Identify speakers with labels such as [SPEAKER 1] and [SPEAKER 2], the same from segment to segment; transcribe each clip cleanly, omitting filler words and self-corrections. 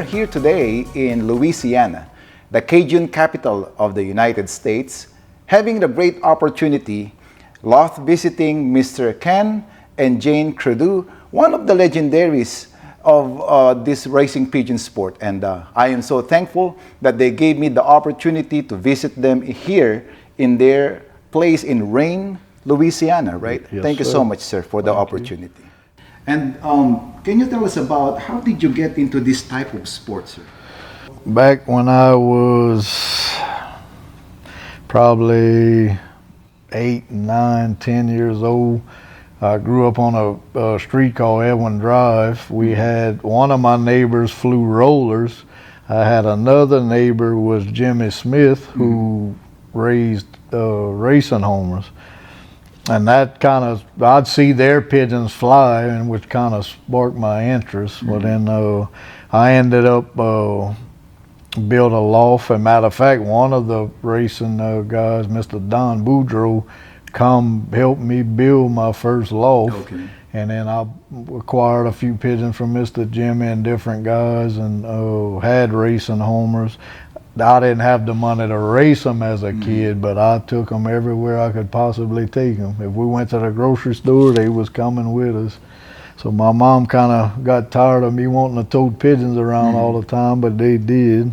[SPEAKER 1] are here today in Louisiana, the Cajun capital of the United States, having the great opportunity Loft visiting Mr. Ken and Jayne Credeur, one of the legendaries of this racing pigeon sport. And I am so thankful that they gave me the opportunity to visit them here in their place in Rayne, Louisiana, right?
[SPEAKER 2] Yes,
[SPEAKER 1] Thank you
[SPEAKER 2] sir.
[SPEAKER 1] so much, sir, for the opportunity. And can you tell us about how did you get into this type of sport, sir?
[SPEAKER 2] Back when I was probably 8, 9, 10 years old, I grew up on a street called Edwin Drive. We had one of my neighbors flew rollers. I had another neighbor was Jimmy Smith, who raised racing homers. And that kind of, I'd see their pigeons fly, and which kind of sparked my interest. But then I ended up built a loft. As a matter of fact, one of the racing guys, Mr. Don Boudreaux, come help me build my first loft.
[SPEAKER 1] Okay.
[SPEAKER 2] And then I acquired a few pigeons from Mr. Jimmy and different guys, and had racing homers. I didn't have the money to race them as a kid, but I took them everywhere I could possibly take them. If we went to the grocery store, they was coming with us. So my mom kind of got tired of me wanting to tote pigeons around all the time, but they did.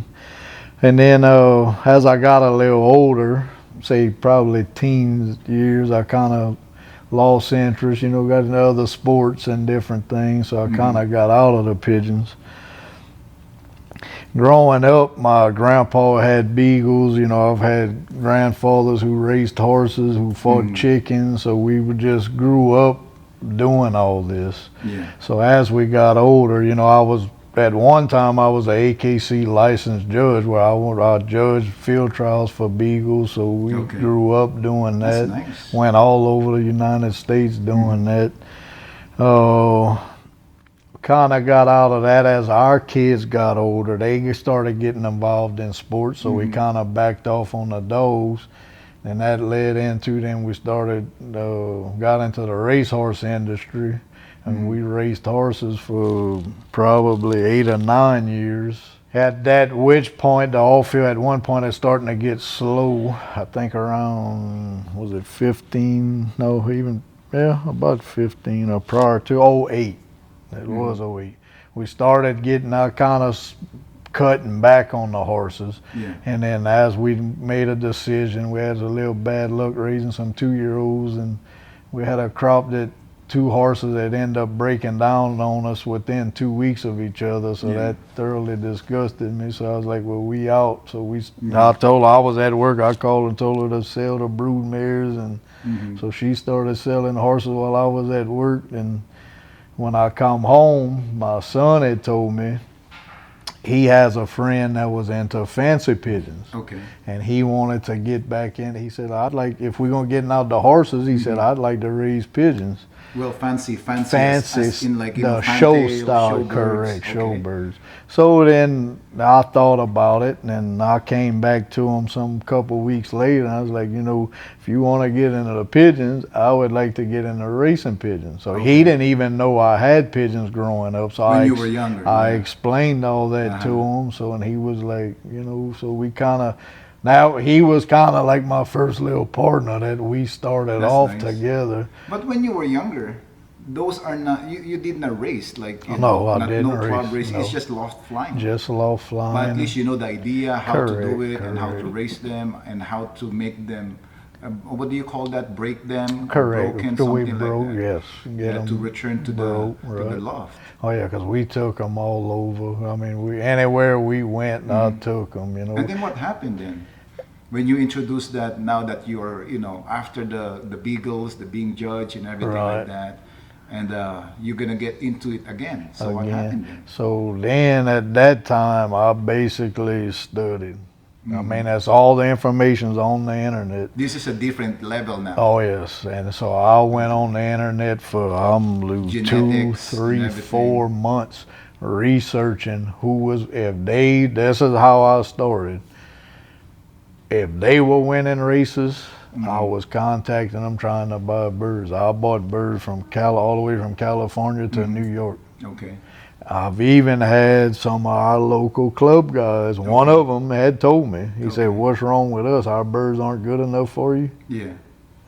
[SPEAKER 2] And then as I got a little older, say probably teens years, I kind of lost interest, got into other sports and different things, so I kind of got out of the pigeons. Growing up, my grandpa had beagles. I've had grandfathers who raised horses, who fought chickens, so we just grew up doing all this.
[SPEAKER 1] Yeah.
[SPEAKER 2] So as we got older, at one time I was a AKC licensed judge where I judged field trials for beagles, so we grew up doing that.
[SPEAKER 1] That's nice.
[SPEAKER 2] Went all over the United States doing that. Kind of got out of that as our kids got older. They started getting involved in sports, so we kind of backed off on the dogs. And that led into, then we started, got into the racehorse industry. And we raced horses for probably 8 or 9 years. At that which point, the off-field at one point is starting to get slow. I think around, was it 15? No, even, about 15 or prior to 08. It was 08. We started getting kind of cutting back on the horses.
[SPEAKER 1] Yeah.
[SPEAKER 2] And then as we made a decision, we had a little bad luck raising some 2-year-olds, and we had a crop that 2 horses that ended up breaking down on us within 2 weeks of each other. So that thoroughly disgusted me. So I was like, well, we out. So I told her, I was at work, I called and told her to sell the brood mares. And so she started selling horses while I was at work. And when I come home, my son had told me he has a friend that was into fancy pigeons.
[SPEAKER 1] Okay.
[SPEAKER 2] And he wanted to get back in. He said, if we're going to get out the horses, he said, I'd like to raise pigeons.
[SPEAKER 1] Well, fancy
[SPEAKER 2] As in
[SPEAKER 1] like
[SPEAKER 2] the show style, correct, showbirds. So then I thought about it, and I came back to him some couple weeks later, and I was like, if you want to get into the pigeons, I would like to get into racing pigeons. So he didn't even know I had pigeons growing up. So
[SPEAKER 1] when you were younger,
[SPEAKER 2] I explained all that to him. So, and he was like, so we kind of, now he was kind of like my first little partner that we started off together.
[SPEAKER 1] But when you were younger, those are not, you did not race, like,
[SPEAKER 2] I didn't
[SPEAKER 1] no club
[SPEAKER 2] race.
[SPEAKER 1] racing,
[SPEAKER 2] No.
[SPEAKER 1] it's just loft flying.
[SPEAKER 2] Just loft flying.
[SPEAKER 1] But at least you know the idea, how to do it, and how to
[SPEAKER 2] Correct.
[SPEAKER 1] race them, and how to make them, what do you call that, break them?
[SPEAKER 2] Correct.
[SPEAKER 1] Broken,
[SPEAKER 2] We
[SPEAKER 1] something
[SPEAKER 2] broke,
[SPEAKER 1] like that.
[SPEAKER 2] yes. Get them
[SPEAKER 1] to return to the loft.
[SPEAKER 2] Oh yeah, because we took them all over. I mean, anywhere we went, I took them,
[SPEAKER 1] And then what happened then? When you introduced that, now that you're, after the Beagles, the being judge and everything like that, and you're going to get into it again. So what happened then?
[SPEAKER 2] So then at that time, I basically studied. I mean, that's all the information's on the internet.
[SPEAKER 1] This is a different level now.
[SPEAKER 2] Oh yes, and so I went on the internet for 2, 3, 4 months researching who was, this is how I started. If they were winning races, I was contacting them trying to buy birds. I bought birds from all the way from California to New York.
[SPEAKER 1] Okay.
[SPEAKER 2] I've even had some of our local club guys.
[SPEAKER 1] Okay.
[SPEAKER 2] One of them had told me, he said,
[SPEAKER 1] Okay.
[SPEAKER 2] "What's wrong with us? Our birds aren't good enough for you?"
[SPEAKER 1] Yeah.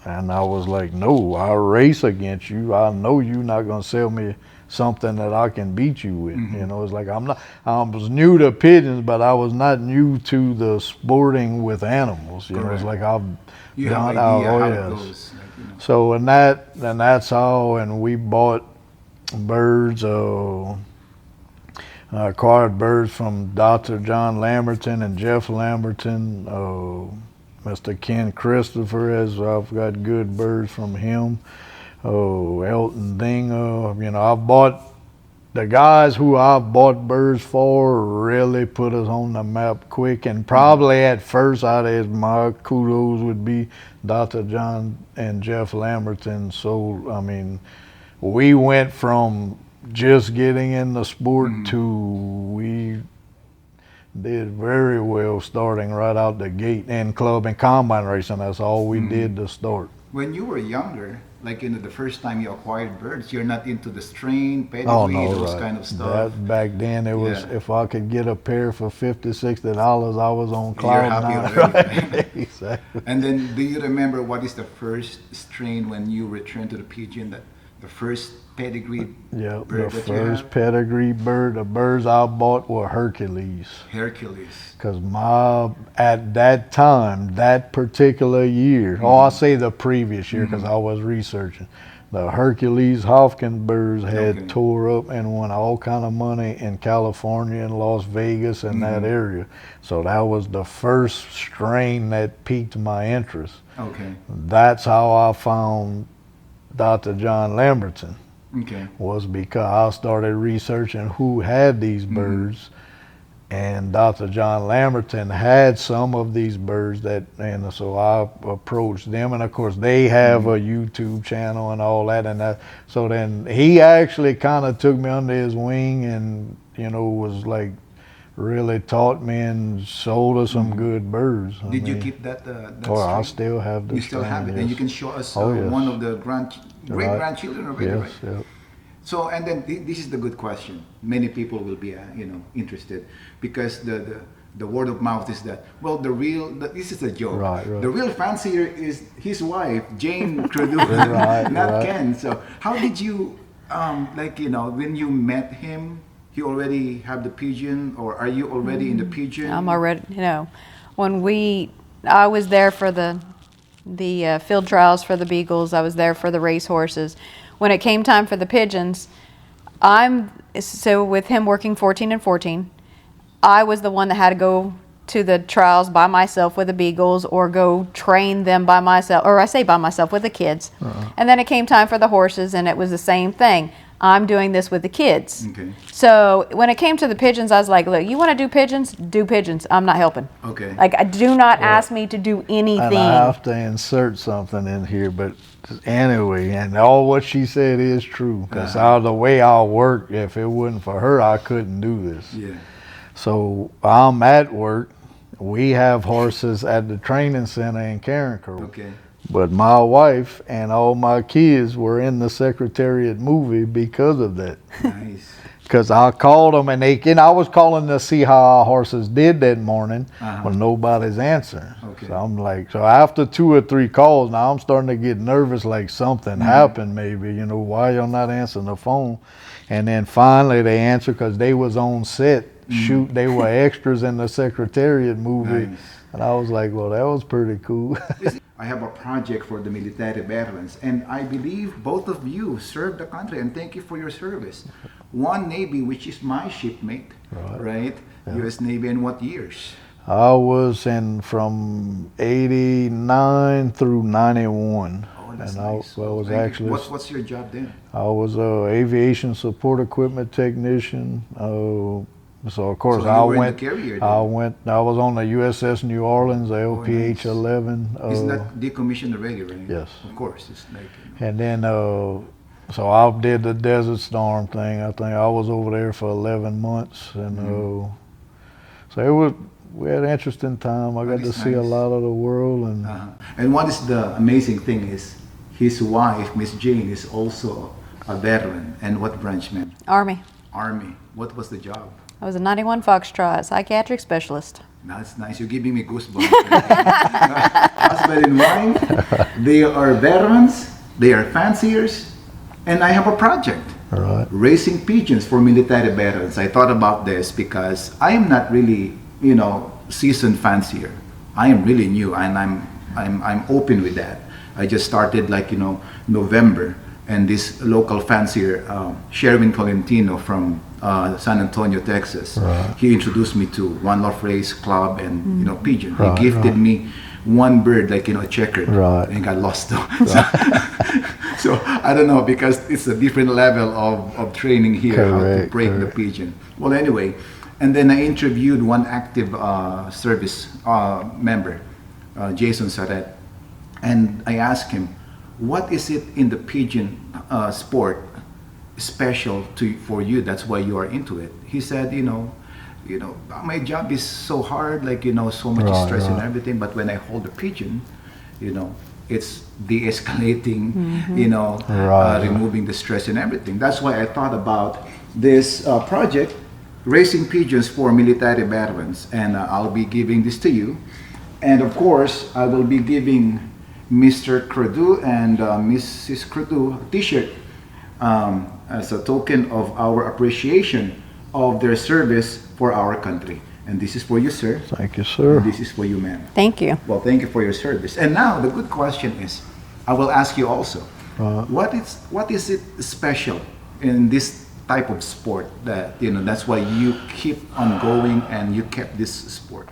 [SPEAKER 2] And I was like, "No, I race against you. I know you're not gonna sell me something that I can beat you with."
[SPEAKER 1] Mhm.
[SPEAKER 2] You know, it's like I was new to pigeons, but I was not new to the sporting with animals. You know, it's
[SPEAKER 1] Correct.
[SPEAKER 2] like I've
[SPEAKER 1] You have
[SPEAKER 2] done.
[SPEAKER 1] idea how it
[SPEAKER 2] Yes.
[SPEAKER 1] goes. Like, you know.
[SPEAKER 2] So and that's all. And we bought birds. Acquired birds from Dr. John Lamberton and Jeff Lamberton. Mr. Ken Christopher I've got good birds from him. Elton Dinger. You know, I've bought the guys who I've bought birds for really put us on the map quick. And probably at first, my kudos would be Dr. John and Jeff Lamberton. So I mean, we went from just getting in the sport to we did very well starting right out the gate in club and combine racing. That's all we did to start.
[SPEAKER 1] When you were younger, like the first time you acquired birds, you're not into the strain, pedigree,
[SPEAKER 2] Oh no,
[SPEAKER 1] those
[SPEAKER 2] right.
[SPEAKER 1] kind of stuff.
[SPEAKER 2] That back then it was
[SPEAKER 1] Yeah.
[SPEAKER 2] if I could get a pair for $50-$60, I was on
[SPEAKER 1] You're
[SPEAKER 2] cloud
[SPEAKER 1] happy
[SPEAKER 2] nine.
[SPEAKER 1] already.
[SPEAKER 2] Right? Exactly.
[SPEAKER 1] And then, do you remember what is the first strain when you returned to the pigeon? That the first pedigree
[SPEAKER 2] Yeah,
[SPEAKER 1] bird
[SPEAKER 2] the
[SPEAKER 1] that you
[SPEAKER 2] first
[SPEAKER 1] have?
[SPEAKER 2] pedigree bird, the birds I bought were Hercules.
[SPEAKER 1] Hercules.
[SPEAKER 2] Because at that time, that particular year, I'll say the previous year because I was researching, the Hercules Hopkins birds had
[SPEAKER 1] Okay.
[SPEAKER 2] tore up and won all kind of money in California and Las Vegas and that area. So that was the first strain that piqued my interest.
[SPEAKER 1] Okay.
[SPEAKER 2] That's how I found Dr. John Lamberton,
[SPEAKER 1] Okay.
[SPEAKER 2] was because I started researching who had these birds. And Dr. John Lamberton had some of these birds and so I approached them, and of course they have a YouTube channel and all that, so then he actually kind of took me under his wing and, you know, was like really taught me and sold us some good birds.
[SPEAKER 1] Did you keep that that
[SPEAKER 2] I
[SPEAKER 1] strain?
[SPEAKER 2] still have the
[SPEAKER 1] You still have it,
[SPEAKER 2] strain,
[SPEAKER 1] and you
[SPEAKER 2] yes.
[SPEAKER 1] can show us
[SPEAKER 2] Oh, yes.
[SPEAKER 1] one of the great
[SPEAKER 2] Right.
[SPEAKER 1] grandchildren already,
[SPEAKER 2] Yes,
[SPEAKER 1] right?
[SPEAKER 2] yeah.
[SPEAKER 1] So, and then this is the good question. Many people will be, interested because the word of mouth is that, well, this is a joke.
[SPEAKER 2] Right, right.
[SPEAKER 1] The real fancier is his wife, Jayne Credeur,
[SPEAKER 2] Right,
[SPEAKER 1] not
[SPEAKER 2] right.
[SPEAKER 1] Ken. So, how did you, when you met him, he already had the pigeon, or are you already in the pigeon?
[SPEAKER 3] I'm already, when I was there for the field trials for the beagles. I was there for the race horses. When it came time for the pigeons, so with him working 14 and 14, I was the one that had to go to the trials by myself with the beagles or go train them by myself, or I say by myself with the kids. And then it came time for the horses, and it was the same thing. I'm doing this with the kids.
[SPEAKER 1] Okay.
[SPEAKER 3] So when it came to the pigeons, I was like, look, you want to do pigeons? Do pigeons. I'm not helping.
[SPEAKER 1] Okay.
[SPEAKER 3] Like, do not ask me to do anything.
[SPEAKER 2] And I have to insert something in here, but anyway, and all what she said is true. Because the way I work, if it wasn't for her, I couldn't do this.
[SPEAKER 1] Yeah.
[SPEAKER 2] So I'm at work. We have horses at the training center in Carencro.
[SPEAKER 1] Okay.
[SPEAKER 2] But my wife and all my kids were in the Secretariat movie because of that.
[SPEAKER 1] Nice.
[SPEAKER 2] Because I called them and I was calling to see how our horses did that morning, but nobody's answering.
[SPEAKER 1] Okay.
[SPEAKER 2] So I'm like, so after 2 or 3 calls, now I'm starting to get nervous, like something happened maybe, why y'all not answering the phone? And then finally they answered because they was on set, they were extras in the Secretariat movie.
[SPEAKER 1] Nice.
[SPEAKER 2] And I was like, well, that was pretty cool.
[SPEAKER 1] I have a project for the military veterans, and I believe both of you served the country, and thank you for your service. One Navy, which is my shipmate, right?
[SPEAKER 2] Yeah.
[SPEAKER 1] U.S. Navy, in what years?
[SPEAKER 2] I was from 89 through 91.
[SPEAKER 1] Oh, that's
[SPEAKER 2] and
[SPEAKER 1] nice.
[SPEAKER 2] I was
[SPEAKER 1] Thank you.
[SPEAKER 2] actually,
[SPEAKER 1] What's your job then?
[SPEAKER 2] I was a aviation support equipment technician. So of course
[SPEAKER 1] So you were in the carrier then?
[SPEAKER 2] I was on the USS New Orleans, the
[SPEAKER 1] Oh, nice.
[SPEAKER 2] LPH-11.
[SPEAKER 1] Isn't that decommissioned already, right?
[SPEAKER 2] Yes.
[SPEAKER 1] Of course. It's like,
[SPEAKER 2] And then, so I did the Desert Storm thing. I think I was over there for 11 months. And so we had an interesting time. I got
[SPEAKER 1] That
[SPEAKER 2] to
[SPEAKER 1] is
[SPEAKER 2] see a
[SPEAKER 1] nice.
[SPEAKER 2] lot of the world. And
[SPEAKER 1] And what is the amazing thing is his wife, Miss Jayne, is also a veteran. And what branch, ma'am?
[SPEAKER 3] Army.
[SPEAKER 1] Army. What was the job?
[SPEAKER 3] I was a 91 Foxtrot psychiatric specialist.
[SPEAKER 1] That's nice. You're giving me goosebumps. Husband and wife, they are veterans, they are fanciers, and I have a project.
[SPEAKER 2] Right.
[SPEAKER 1] Raising pigeons for military veterans. I thought about this because I am not really, seasoned fancier. I am really new, and I'm open with that. I just started November, and this local fancier, Sherwin Tolentino from San Antonio, Texas,
[SPEAKER 2] Right.
[SPEAKER 1] he introduced me to One Love Race Club and Pigeon.
[SPEAKER 2] Right,
[SPEAKER 1] He gifted
[SPEAKER 2] right.
[SPEAKER 1] me one bird, a checkered,
[SPEAKER 2] Right.
[SPEAKER 1] and got lost though. So I don't know, because it's a different level of training here, how to
[SPEAKER 2] Correct,
[SPEAKER 1] break the
[SPEAKER 2] correct.
[SPEAKER 1] pigeon. Well, anyway, and then I interviewed one active service member, Jason Saret, and I asked him, what is it in the pigeon sport special for you? That's why you are into it. He said, my job is so hard, so much
[SPEAKER 2] Right,
[SPEAKER 1] stress and
[SPEAKER 2] right.
[SPEAKER 1] everything. But when I hold a pigeon, it's de-escalating,
[SPEAKER 2] Right.
[SPEAKER 1] removing the stress and everything. That's why I thought about this project, raising pigeons for military veterans, and I'll be giving this to you. And of course, I will be giving Mr. Credeur and Mrs. Credeur a t-shirt as a token of our appreciation of their service for our country. And this is for you, sir.
[SPEAKER 2] Thank you, sir.
[SPEAKER 1] And this is for you, ma'am.
[SPEAKER 3] Thank you.
[SPEAKER 1] Well, thank you for your service. And now the good question is, I will ask you also, what is it special in this type of sport that that's why you keep on going and you kept this sport?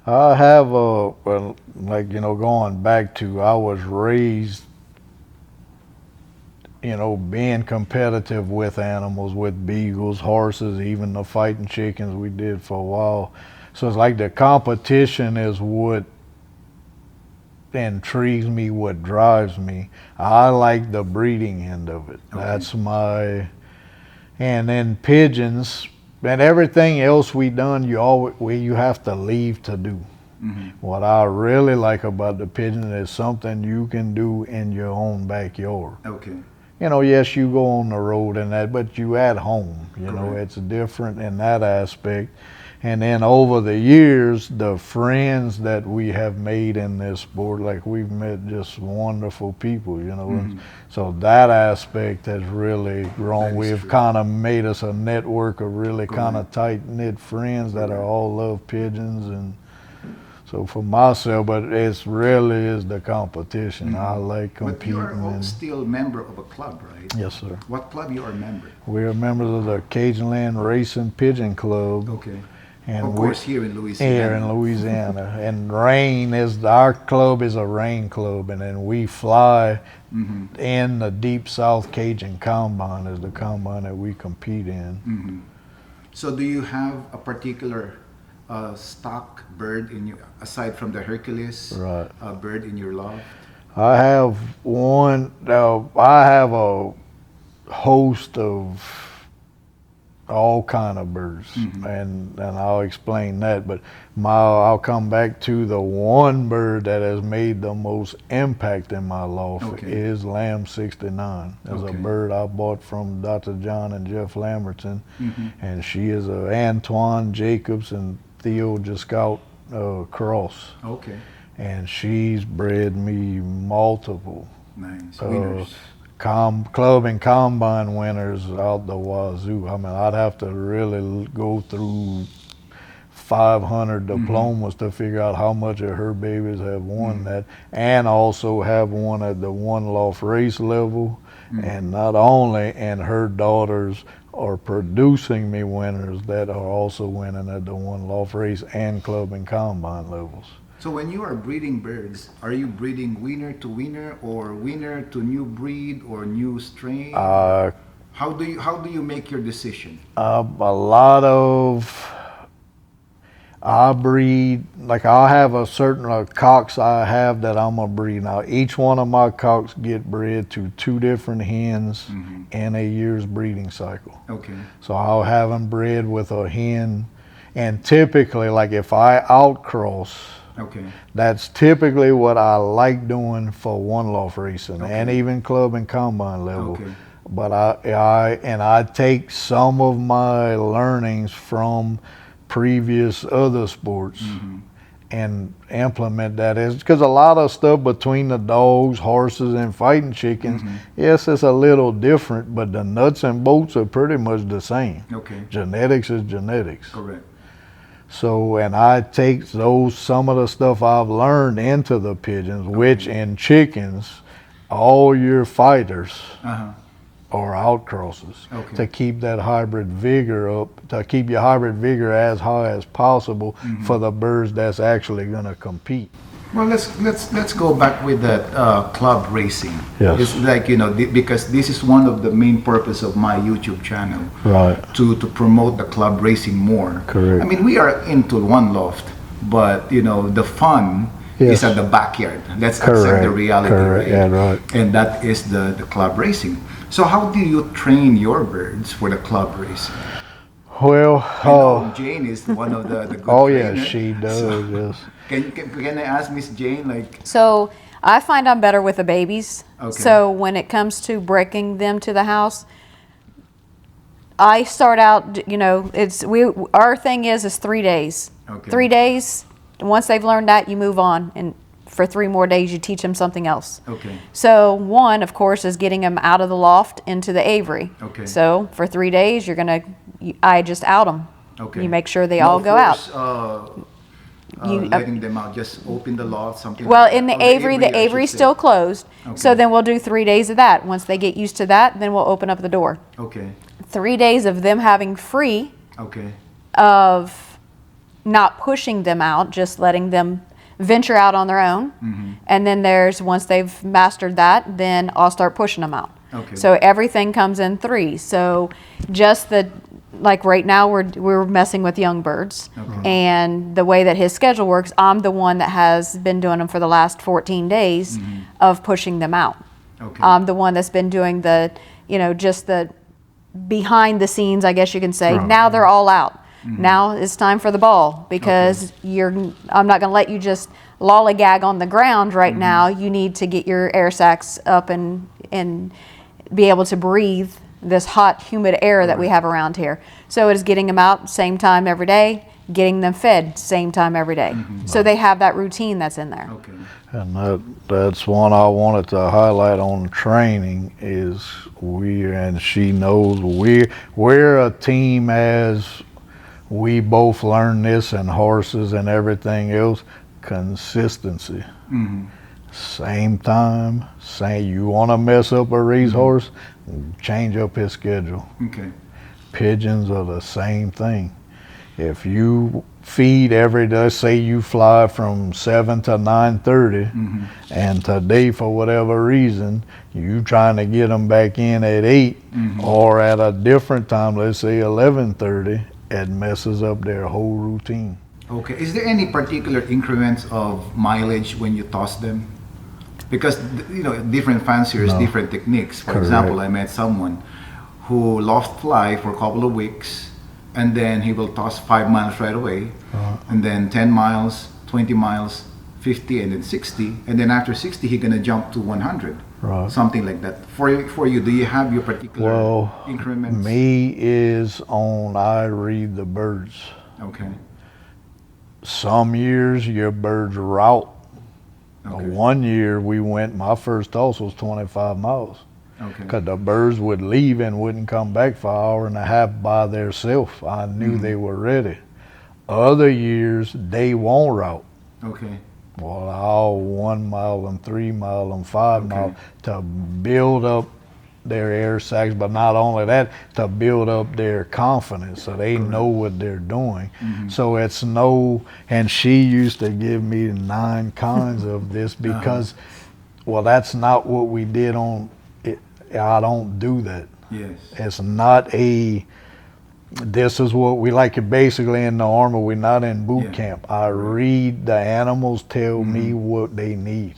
[SPEAKER 2] I have going back to, I was raised, being competitive with animals, with beagles, horses, even the fighting chickens we did for a while. So it's like the competition is what intrigues me, what drives me. I like the breeding end of it.
[SPEAKER 1] Okay.
[SPEAKER 2] That's and then pigeons and everything else we done, you have to leave to do.
[SPEAKER 1] Mm-hmm.
[SPEAKER 2] What I really like about the pigeon is something you can do in your own backyard.
[SPEAKER 1] Okay.
[SPEAKER 2] Yes, you go on the road and that, but you at home.
[SPEAKER 1] Correct.
[SPEAKER 2] It's different in that aspect. And then over the years, the friends that we have made in this sport, we've met just wonderful people,
[SPEAKER 1] Mm-hmm.
[SPEAKER 2] So that aspect has really grown.
[SPEAKER 1] That is
[SPEAKER 2] We've
[SPEAKER 1] true.
[SPEAKER 2] kind of made us a network of really kind of
[SPEAKER 1] Correct.
[SPEAKER 2] tight-knit friends that
[SPEAKER 1] Correct.
[SPEAKER 2] are all love pigeons. And so for myself, but it's really is the competition. I like
[SPEAKER 1] But you are
[SPEAKER 2] competing.
[SPEAKER 1] all
[SPEAKER 2] and-
[SPEAKER 1] still member of a club, right?
[SPEAKER 2] Yes, sir.
[SPEAKER 1] What club you are a member?
[SPEAKER 2] We are members of the Cajun Land Racing Pigeon Club.
[SPEAKER 1] Okay.
[SPEAKER 2] And
[SPEAKER 1] Of course, here in Louisiana.
[SPEAKER 2] Here in Louisiana. And Rayne our club is a Rayne club, and then we fly
[SPEAKER 1] Mm-hmm.
[SPEAKER 2] in the Deep South Cajun Combine is the combine that we compete in.
[SPEAKER 1] Mm-hmm. So do you have a particular stock bird in your, aside from the Hercules,
[SPEAKER 2] Right.
[SPEAKER 1] bird in your loft?
[SPEAKER 2] I have I have a host of all kind of birds,
[SPEAKER 1] Mhm.
[SPEAKER 2] and I'll explain that. But I'll come back to the one bird that has made the most impact in my life.
[SPEAKER 1] Okay.
[SPEAKER 2] Is Lamb 69. It's
[SPEAKER 1] Okay.
[SPEAKER 2] a bird I bought from Dr. John and Jeff Lamberton,
[SPEAKER 1] Mhm.
[SPEAKER 2] and she is a Antoine Jacobs and Theo Giscout cross,
[SPEAKER 1] Okay.
[SPEAKER 2] and she's bred me multiple
[SPEAKER 1] Nice. Winners.
[SPEAKER 2] club and combine winners out the wazoo. I mean, I'd have to really go through 500 diplomas to figure out how much of her babies have won that, and also have one at the one loft race level. And not only, and her daughters are producing me winners that are also winning at the one loft race and club and combine levels.
[SPEAKER 1] So when you are breeding birds, are you breeding winner to winner or winner to new breed or new strain? How do you make your decision?
[SPEAKER 2] A lot of I breed, I have a certain cocks I have that I'm gonna breed. Now each one of my cocks get bred to 2 different hens in a year's breeding cycle.
[SPEAKER 1] Okay.
[SPEAKER 2] So I'll have them bred with a hen, and typically if I outcross,
[SPEAKER 1] Okay.
[SPEAKER 2] that's typically what I like doing for one loft racing
[SPEAKER 1] Okay.
[SPEAKER 2] and even club and combine level.
[SPEAKER 1] Okay.
[SPEAKER 2] but I take some of my learnings from previous other sports and implement that, because a lot of stuff between the dogs, horses, and fighting chickens, yes, it's a little different, but the nuts and bolts are pretty much the same.
[SPEAKER 1] Okay.
[SPEAKER 2] Genetics is genetics.
[SPEAKER 1] Correct.
[SPEAKER 2] So, and I take some of the stuff I've learned into the pigeons, which in chickens, all your fighters are outcrosses to keep that hybrid vigor up, to keep your hybrid vigor as high as possible for the birds that's actually going to compete.
[SPEAKER 1] Well, let's go back with that club racing.
[SPEAKER 2] Yes.
[SPEAKER 1] It's like, because this is one of the main purpose of my YouTube channel.
[SPEAKER 2] Right.
[SPEAKER 1] To promote the club racing more.
[SPEAKER 2] Correct.
[SPEAKER 1] I mean, we are into one loft, but the fun is at the backyard. Let's accept the reality.
[SPEAKER 2] Correct.
[SPEAKER 1] Right?
[SPEAKER 2] Yeah, right.
[SPEAKER 1] And that is the club racing. So how do you train your birds for the club racing?
[SPEAKER 2] Well,
[SPEAKER 1] I know Jayne is one of the good
[SPEAKER 2] yeah,
[SPEAKER 1] trainer.
[SPEAKER 2] she does.
[SPEAKER 1] So,
[SPEAKER 2] yes.
[SPEAKER 1] Can I ask Miss Jayne, like?
[SPEAKER 3] So I find I'm better with the babies.
[SPEAKER 1] Okay.
[SPEAKER 3] So when it comes to breaking them to the house, I start out, our thing is 3 days.
[SPEAKER 1] Okay.
[SPEAKER 3] 3 days. Once they've learned that, you move on, and for 3 more days you teach them something else.
[SPEAKER 1] Okay.
[SPEAKER 3] So one, of course, is getting them out of the loft into the aviary.
[SPEAKER 1] Okay.
[SPEAKER 3] So for 3 days, I just out them.
[SPEAKER 1] Okay.
[SPEAKER 3] You make sure they
[SPEAKER 1] No
[SPEAKER 3] all go out.
[SPEAKER 1] force, letting them out, just open the loft, something.
[SPEAKER 3] Well,
[SPEAKER 1] like
[SPEAKER 3] in
[SPEAKER 1] that.
[SPEAKER 3] the
[SPEAKER 1] Or
[SPEAKER 3] aviary, the
[SPEAKER 1] I should
[SPEAKER 3] aviary's
[SPEAKER 1] say.
[SPEAKER 3] still closed. So
[SPEAKER 1] Okay.
[SPEAKER 3] then we'll do 3 days of that. Once they get used to that, then we'll open up the door.
[SPEAKER 1] Okay.
[SPEAKER 3] 3 days of them having free
[SPEAKER 1] Okay.
[SPEAKER 3] of not pushing them out, just letting them venture out on their own. And then once they've mastered that, then I'll start pushing them out.
[SPEAKER 1] Okay.
[SPEAKER 3] So everything comes in 3. So just like right now we're messing with young birds.
[SPEAKER 1] Okay.
[SPEAKER 3] And the way that his schedule works, I'm the one that has been doing them for the last 14 days of pushing them out.
[SPEAKER 1] Okay.
[SPEAKER 3] I'm the one that's been doing just the behind the scenes, I guess you can say. Now they're all out. Now it's time for the ball, because I'm not going to let you just lollygag on the ground right now. You need to get your air sacs up and be able to breathe this hot, humid air that we have around here. So it is getting them out same time every day, getting them fed same time every day. So they have that routine that's in there.
[SPEAKER 1] Okay.
[SPEAKER 2] And that's one I wanted to highlight on training is and she knows we're a team, as we both learn this in horses and everything else, consistency. Same time, you want to mess up a racehorse, change up his schedule.
[SPEAKER 1] Okay.
[SPEAKER 2] Pigeons are the same thing. If you feed every day, say you fly from 7 to 9:30, and today for whatever reason you trying to get them back in at 8 or at a different time, let's say 11:30, it messes up their whole routine.
[SPEAKER 1] Okay. Is there any particular increments of mileage when you toss them? Because different fanciers, different techniques. For example, I met someone who loft fly for a couple of weeks, and then he will toss 5 miles right away, and then 10 miles, 20 miles, 50, and then 60, and then after 60 he's gonna jump to 100, something like that. For you, do you have your particular increments?
[SPEAKER 2] Me is I read the birds.
[SPEAKER 1] Okay.
[SPEAKER 2] Some years your birds route.
[SPEAKER 1] Okay.
[SPEAKER 2] One year my first toss was 25 miles.
[SPEAKER 1] Okay.
[SPEAKER 2] Because the birds would leave and wouldn't come back for an hour and a half by themselves. I knew they were ready. Other years, they won't route.
[SPEAKER 1] Okay.
[SPEAKER 2] Well, all 1 mile and 3 mile and 5 mile to build up their air sacs, but not only that, to build up their confidence so they know what they're doing. So it's and she used to give me 9 kinds of this because, well, that's not what we did on it. I don't do that.
[SPEAKER 1] Yes.
[SPEAKER 2] It's not this is what we like. Basically in the Army, we're not in boot camp. I read the animals, tell me what they need.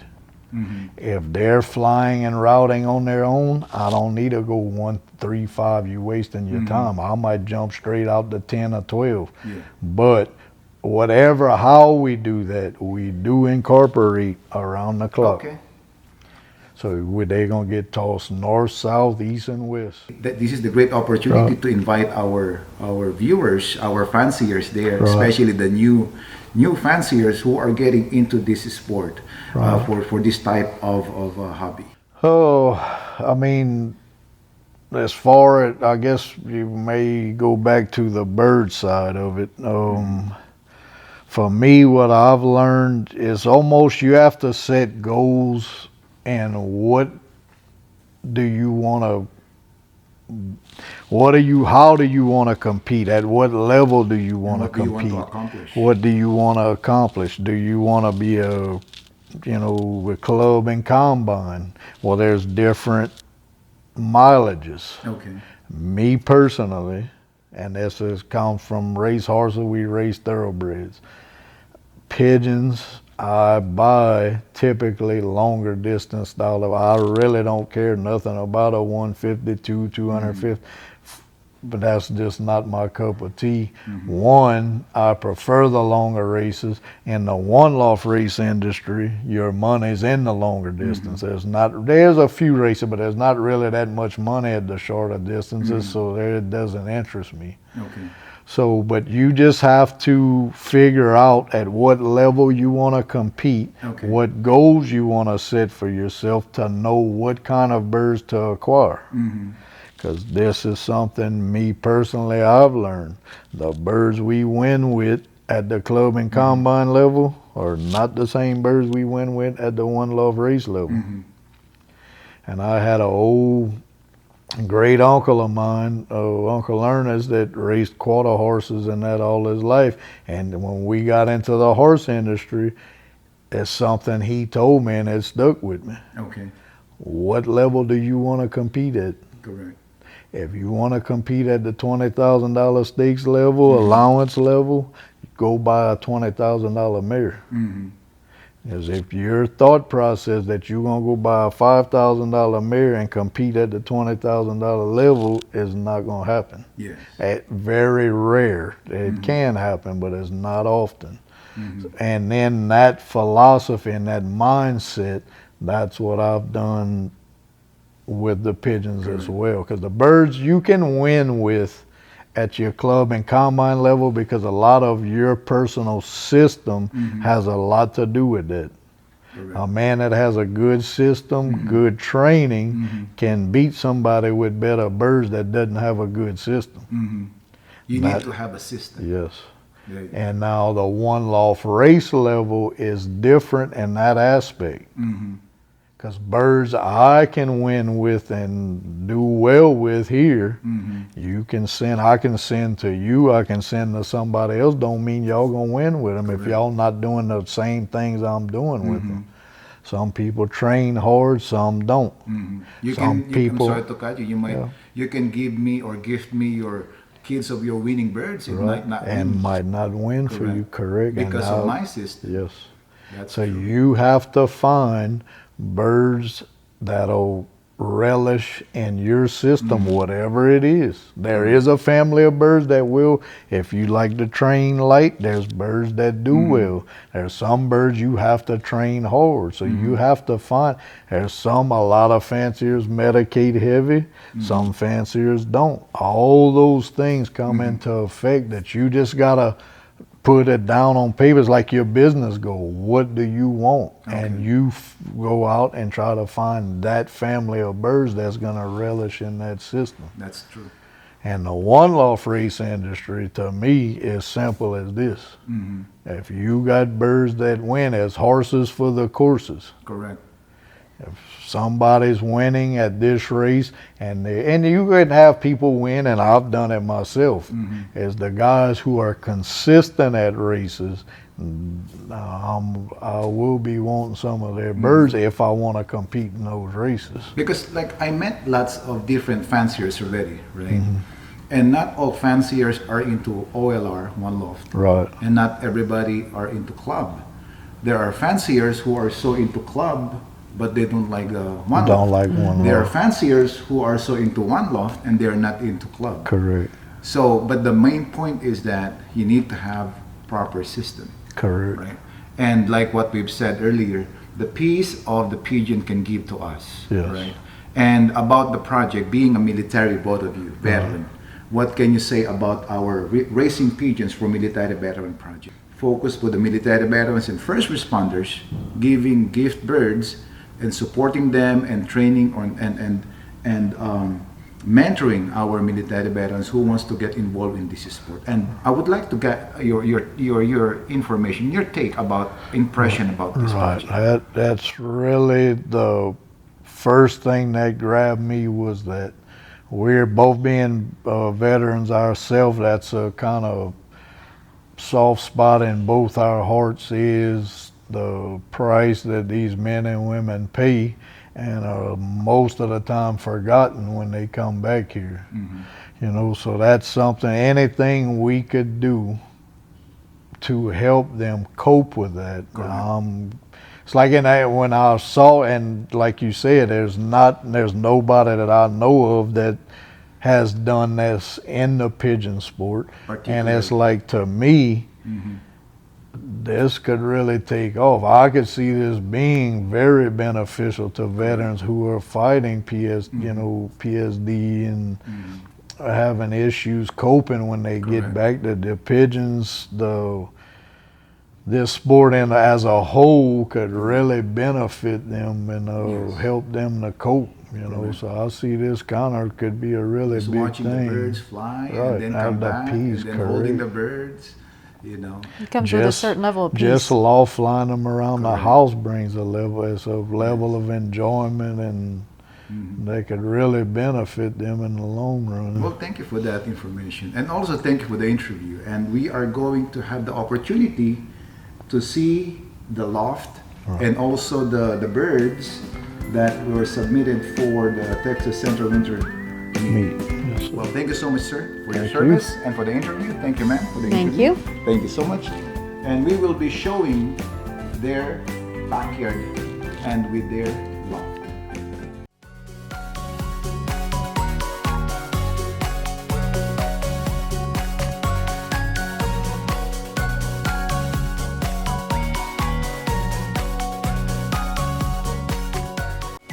[SPEAKER 2] If they're flying and routing on their own, I don't need to go 1, 3, 5. You're wasting your time. I might jump straight out to 10 or 12. But how we do that, we do incorporate around the clock.
[SPEAKER 1] Okay.
[SPEAKER 2] So they're gonna get tossed north, south, east, and west.
[SPEAKER 1] This is the great opportunity
[SPEAKER 2] Right.
[SPEAKER 1] to invite our viewers, our fanciers there,
[SPEAKER 2] Right.
[SPEAKER 1] especially the new fanciers who are getting into this sport
[SPEAKER 2] Right.
[SPEAKER 1] for this type of hobby.
[SPEAKER 2] Oh, I mean, as far as I guess you may go back to the bird side of it. For me, what I've learned is almost you have to set goals and how do you want to compete? At what level do you want to
[SPEAKER 1] What do you want
[SPEAKER 2] compete?
[SPEAKER 1] to accomplish?
[SPEAKER 2] What do you want to accomplish? Do you want to be a club and combine? Well, there's different mileages.
[SPEAKER 1] Okay.
[SPEAKER 2] Me personally, and comes from race horses, we race thoroughbreds. Pigeons, I buy typically longer distance style. I really don't care nothing about a 152, 250, but that's just not my cup of tea. One, I prefer the longer races. In the one loft race industry, your money's in the longer distance. There's a few races, but there's not really that much money at the shorter distances, so it doesn't interest me.
[SPEAKER 1] Okay.
[SPEAKER 2] So, but you just have to figure out at what level you want to compete,
[SPEAKER 1] Okay.
[SPEAKER 2] what goals you want to set for yourself to know what kind of birds to acquire. Because this is something, me personally, I've learned. The birds we win with at the club and combine level are not the same birds we win with at the one love race level. And I had an old great uncle of mine, Uncle Ernest, that raced quarter horses and that all his life. And when we got into the horse industry, it's something he told me and it stuck with me.
[SPEAKER 1] Okay.
[SPEAKER 2] What level do you want to compete at?
[SPEAKER 1] Correct.
[SPEAKER 2] If you want to compete at the $20,000 stakes level, allowance level, go buy a $20,000 mare. Because if your thought process that you're going to go buy a $5,000 mare and compete at the $20,000 level is not going to happen.
[SPEAKER 1] Yes.
[SPEAKER 2] Very rare. It can happen, but it's not often. And then that philosophy and that mindset, that's what I've done with the pigeons as well. Because the birds you can win with at your club and combine level, because a lot of your personal system has a lot to do with it. A man that has a good system, good training, can beat somebody with better birds that doesn't have a good system.
[SPEAKER 1] You need to have a system.
[SPEAKER 2] Yes.
[SPEAKER 1] Yeah.
[SPEAKER 2] And now the one loft race level is different in that aspect. Because birds I can win with and do well with here, I can send to you, I can send to somebody else. Don't mean y'all gonna win with them if y'all not doing the same things I'm doing with them. Some people train hard, some don't.
[SPEAKER 1] I'm sorry to cut you. You can give me or gift me your kids of your winning birds. It might not
[SPEAKER 2] and
[SPEAKER 1] win.
[SPEAKER 2] might not win for you, correct?
[SPEAKER 1] Because of my system.
[SPEAKER 2] Yes.
[SPEAKER 1] That's
[SPEAKER 2] So
[SPEAKER 1] true.
[SPEAKER 2] you have to find birds that'll relish in your system, whatever it is. There is a family of birds that will, if you like to train light, there's birds that do well. There's some birds you have to train hard. So you have to find, a lot of fanciers medicate heavy, some fanciers don't. All those things come into effect that you just gotta put it down on paper. It's like your business goal. What do you want? And you go out and try to find that family of birds that's going to relish in that system.
[SPEAKER 1] That's true.
[SPEAKER 2] And the one loft race industry, to me, is simple as this. If you got birds that win as horses for the courses,
[SPEAKER 1] Correct.
[SPEAKER 2] if somebody's winning at this race, and you can have people win, and I've done it myself, is the guys who are consistent at races. I will be wanting some of their birds if I want to compete in those races.
[SPEAKER 1] Because I met lots of different fanciers already, right? And not all fanciers are into OLR, one loft.
[SPEAKER 2] Right.
[SPEAKER 1] And not everybody are into club. There are fanciers who are so into club, but they don't like one
[SPEAKER 2] Don't
[SPEAKER 1] loft.
[SPEAKER 2] like one
[SPEAKER 1] There are
[SPEAKER 2] loft.
[SPEAKER 1] fanciers who are so into one loft and they're not into club.
[SPEAKER 2] Correct.
[SPEAKER 1] So, but the main point is that you need to have proper system,
[SPEAKER 2] Correct.
[SPEAKER 1] right? And like what we've said earlier, the peace of the Pigeon can give to us,
[SPEAKER 2] Yes.
[SPEAKER 1] right? And about the project, being a military, both of you, veteran, what can you say about our Raising Pigeons for Military Veteran project? Focus for the military veterans and first responders, giving gift birds and supporting them and training on and mentoring our military veterans who wants to get involved in this sport. And I would like to get your information, your take about impression about this
[SPEAKER 2] Right.
[SPEAKER 1] project.
[SPEAKER 2] That's really the first thing that grabbed me, was that we're both being veterans ourselves. That's a kind of soft spot in both our hearts, is the price that these men and women pay, and are most of the time forgotten when they come back here. You know, so that's something, anything we could do to help them cope with that. It's like when I saw, and like you said, there's nobody that I know of that has done this in the pigeon sport, and it's like, to me, this could really take off. I could see this being very beneficial to veterans who are fighting PSD and having issues coping when they get back. The pigeons, this sport as a whole could really benefit them and help them to cope. You know, so I see this kind of could be a really
[SPEAKER 1] Just
[SPEAKER 2] big
[SPEAKER 1] watching
[SPEAKER 2] thing.
[SPEAKER 1] the birds fly
[SPEAKER 2] Right,
[SPEAKER 1] and then
[SPEAKER 2] have
[SPEAKER 1] come
[SPEAKER 2] the
[SPEAKER 1] back
[SPEAKER 2] peace,
[SPEAKER 1] and then holding the
[SPEAKER 2] correct.
[SPEAKER 1] birds, you know.
[SPEAKER 3] It comes with a certain level of peace.
[SPEAKER 2] Just loft flying them around the
[SPEAKER 1] Correct.
[SPEAKER 2] house brings it's a level of enjoyment, and they could really benefit them in the long run.
[SPEAKER 1] Well, thank you for that information. And also thank you for the interview. And we are going to have the opportunity to see the loft and also the birds that were submitted for the Texas Central Winter Meet.
[SPEAKER 2] Yes.
[SPEAKER 1] Well, thank you so much, sir, for your
[SPEAKER 2] Thank
[SPEAKER 1] service and for the interview. Thank you, ma'am, for the
[SPEAKER 3] Thank
[SPEAKER 1] interview.
[SPEAKER 3] you.
[SPEAKER 1] Thank you so much. And we will be showing their backyard and with their loft.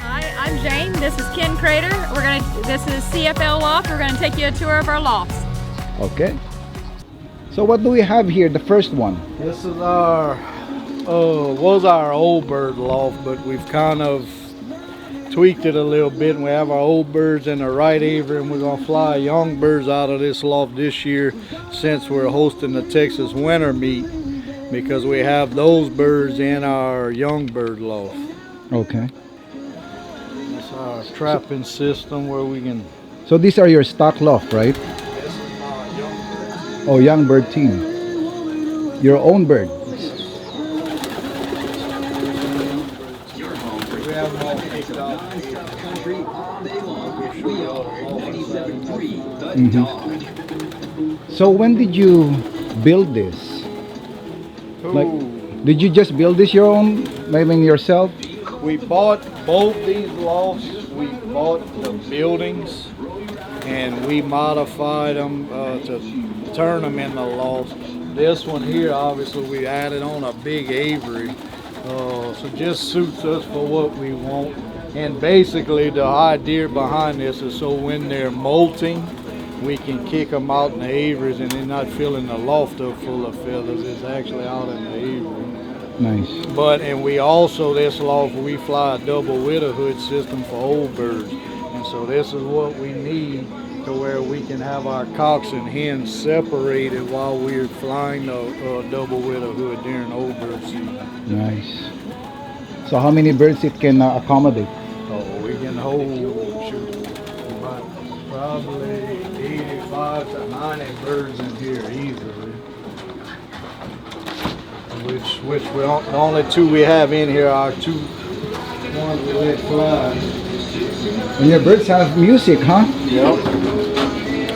[SPEAKER 4] Hi, I'm Jayne. This is Credeur. This is CFL Loft. We're gonna take you a tour of our lofts.
[SPEAKER 1] Okay. So what do we have here? The first one.
[SPEAKER 2] This is was our old bird loft, but we've kind of tweaked it a little bit, and we have our old birds in the right aviary, and we're gonna fly young birds out of this loft this year, since we're hosting the Texas Winter Meet, because we have those birds in our young bird loft.
[SPEAKER 1] Okay.
[SPEAKER 2] That's our trapping system where we can.
[SPEAKER 1] So these are your stock loft, right?
[SPEAKER 2] This is our young bird.
[SPEAKER 1] Oh, young bird team. Your own bird.
[SPEAKER 2] We have them all picked out here. We'll show you all the loft.
[SPEAKER 1] So when did you build this? Like, did you just build this your own, maybe yourself?
[SPEAKER 2] We bought both these lofts. We bought the buildings, and we modified them to turn them into lofts. This one here, obviously, we added on a big aviary, so just suits us for what we want. And basically, the idea behind this is so when they're molting, we can kick them out in the aviaries, and they're not filling the loft up full of feathers. It's actually out in the aviary.
[SPEAKER 1] Nice.
[SPEAKER 2] And we also, this loft, we fly a double widowhood system for old birds. And so this is what we need to where we can have our cocks and hens separated while we're flying the double widowhood during old bird season.
[SPEAKER 1] Nice. So how many birds it can accommodate?
[SPEAKER 2] So we can hold, about probably 85 to 90 birds in here easily. Which we don't, the only two we have in here are two ones we let fly.
[SPEAKER 1] And your birds have music, huh?
[SPEAKER 2] Yep.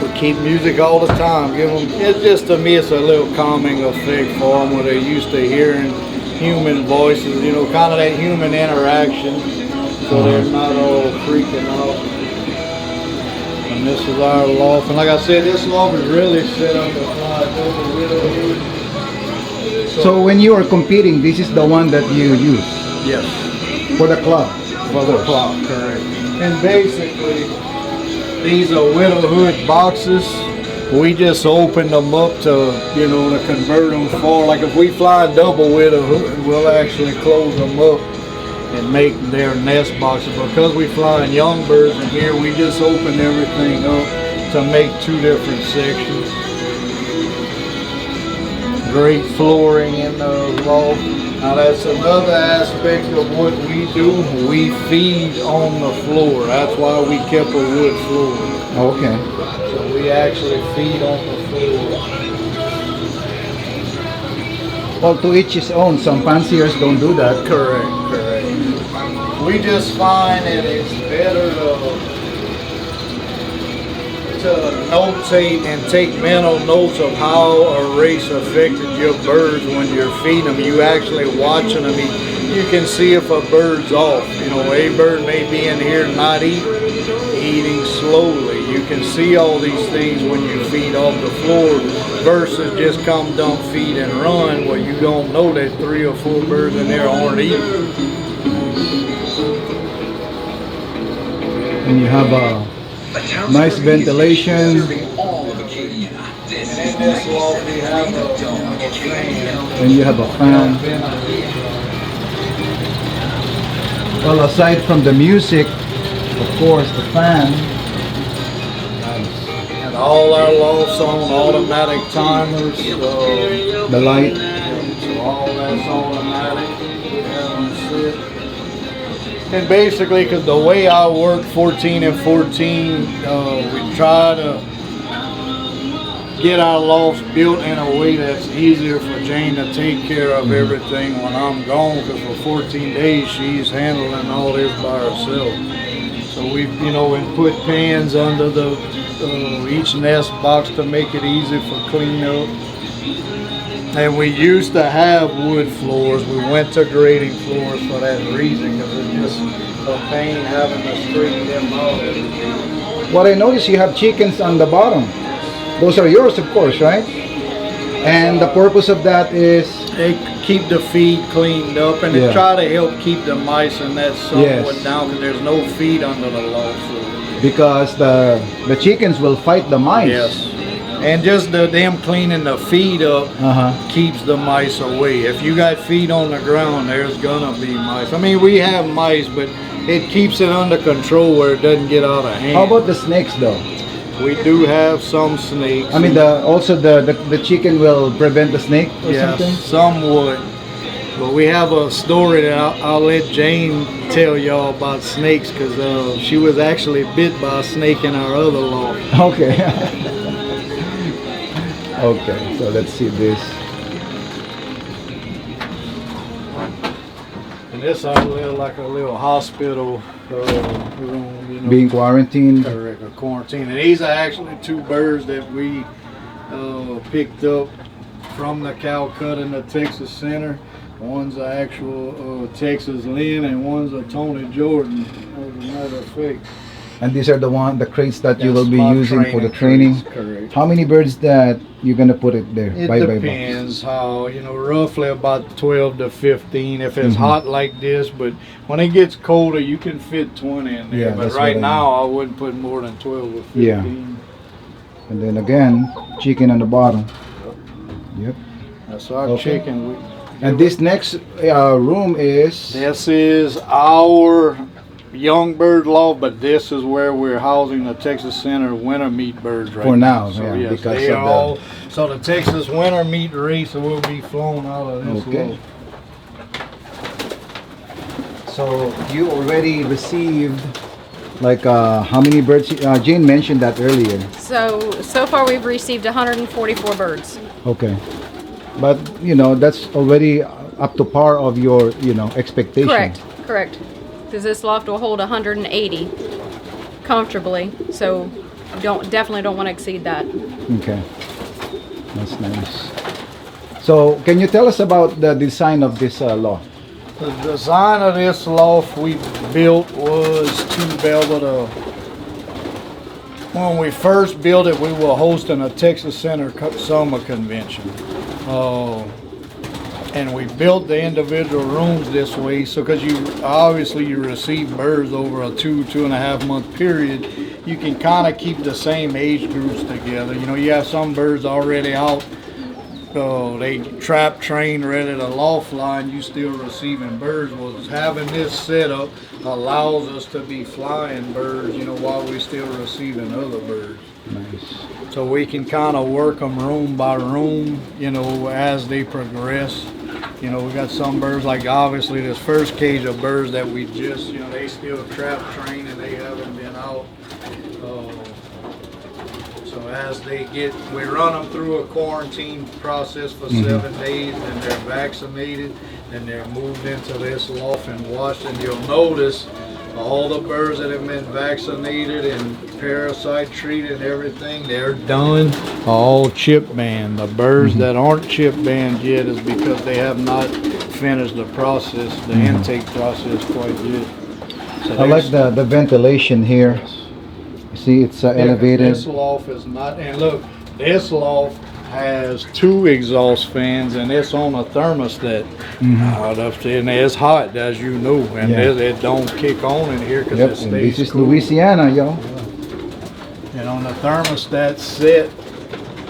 [SPEAKER 2] We keep music all the time. Give them. It's just, to me, it's a little calming effect for them where they're used to hearing human voices. You know, kind of that human interaction, so they're not all freaking out. And this is our loft. And like I said, this loft is really set up to fly double widowhood.
[SPEAKER 1] So when you are competing, this is the one that you use?
[SPEAKER 2] Yes.
[SPEAKER 1] For the club.
[SPEAKER 2] For the clock, correct. And basically, these are widowhood boxes. We just open them up to, you know, to convert them for, like if we fly double widowhood, we'll actually close them up and make their nest boxes. Because we fly in young birds in here, we just open everything up to make 2 different sections. Great flooring in the loft. Now that's another aspect of what we do. We feed on the floor. That's why we kept a wood floor.
[SPEAKER 1] Okay.
[SPEAKER 2] So we actually feed on the floor.
[SPEAKER 1] Well, to each his own. Some fanciers don't do that.
[SPEAKER 2] Correct. We just find that it's better to notate and take mental notes of how a race affected your birds when you're feeding them. You actually watching them eat. You can see if a bird's off. You know, a bird may be in here not eating slowly. You can see all these things when you feed off the floor versus just come dump, feed, and run where you don't know that 3 or 4 birds in there aren't eating.
[SPEAKER 1] And you have a nice ventilation.
[SPEAKER 2] And in this loft we have a fan.
[SPEAKER 1] And you have a fan. Well, aside from the music, of course, the fan.
[SPEAKER 2] And all our lofts on automatic timers.
[SPEAKER 1] The light.
[SPEAKER 2] So all that's automatic. And basically, because the way I work 14 and 14, we try to get our lofts built in a way that's easier for Jayne to take care of everything when I'm gone, because for 14 days she's handling all this by herself. So we, you know, and put pans under the each nest box to make it easy for cleanup. And we used to have wood floors. We went to grading floors for that reason, because it's just a pain having to straighten them out every day.
[SPEAKER 1] What I noticed, you have chickens on the bottom. Those are yours, of course, right? And the purpose of that is?
[SPEAKER 2] They keep the feed cleaned up, and they try to help keep the mice and that somewhat down, because there's no feed under the loft.
[SPEAKER 1] Because the chickens will fight the mice.
[SPEAKER 2] Yes. And just them cleaning the feed up keeps the mice away. If you got feed on the ground, there's gonna be mice. I mean, we have mice, but it keeps it under control where it doesn't get out of hand.
[SPEAKER 1] How about the snakes, though?
[SPEAKER 2] We do have some snakes.
[SPEAKER 1] I mean, also the chicken will prevent the snake or something?
[SPEAKER 2] Yes, some would. But we have a story that I'll let Jayne tell y'all about snakes, because she was actually bit by a snake in our other loft.
[SPEAKER 1] Okay. Okay, so let's see this.
[SPEAKER 2] And this I live like a little hospital room, you know.
[SPEAKER 1] Being quarantined.
[SPEAKER 2] Correct, a quarantine. And these are actually 2 birds that we picked up from the Calcutta in the Texas Center. One's an actual Texas Lynn, and one's a Tony Jordan, as a matter of fact.
[SPEAKER 1] And these are the crates that you will be using for the training.
[SPEAKER 2] Correct.
[SPEAKER 1] How many birds that you're gonna put it there?
[SPEAKER 2] It depends how, you know, roughly about 12 to 15 if it's hot like this, but when it gets colder you can fit 20 in there.
[SPEAKER 1] Yeah,
[SPEAKER 2] but right now I wouldn't put more than 12 or 15.
[SPEAKER 1] Yeah. And then again, chicken on the bottom. Yep.
[SPEAKER 2] That's our chicken.
[SPEAKER 1] And this next room is?
[SPEAKER 2] This is our young bird loft, but this is where we're housing the Texas Center winter meat birds right
[SPEAKER 1] for now.
[SPEAKER 2] So
[SPEAKER 1] yeah,
[SPEAKER 2] yes, they are all. So the Texas winter meat race will be flown out of this loft.
[SPEAKER 1] So you already received like how many birds? Jayne mentioned that earlier.
[SPEAKER 3] So far we've received 144 birds.
[SPEAKER 1] Okay, but you know that's already up to par of your expectation.
[SPEAKER 3] Correct. Because this loft will hold 180 comfortably, so definitely don't want to exceed that.
[SPEAKER 1] Okay, that's nice. So can you tell us about the design of this loft?
[SPEAKER 2] The design of this loft we built was to be able to, when we first built it, we were hosting a Texas Center summer convention. and we built the individual rooms this way, so because you receive birds over a 2.5 month period, you can kind of keep the same age groups together. You know, you have some birds already out, they trap trained, ready to loft fly, and you still receiving birds. Well, having this setup allows us to be flying birds, you know, while we still receiving other birds.
[SPEAKER 1] Nice.
[SPEAKER 2] So we can kind of work them room by room, you know, as they progress. You know, we got some birds, like obviously this first cage of birds that we just, you know, they still trap train and they haven't been out. So as they we run them through a quarantine process for 7 days, and they're vaccinated, and they're moved into this loft and washed. And you'll notice all the birds that have been vaccinated and parasite treated and everything, they're done, all chip banned. The birds that aren't chip banned yet is because they have not finished the process, the intake process quite yet. So
[SPEAKER 1] I like the ventilation here. See, it's elevated.
[SPEAKER 2] This loft is not, and look, this loft has 2 exhaust fans, and it's on a thermostat. Out up there, and it's hot, as you know, and it don't kick on in here because it stays
[SPEAKER 1] This is
[SPEAKER 2] cool.
[SPEAKER 1] Louisiana, yo.
[SPEAKER 2] And on the thermostat set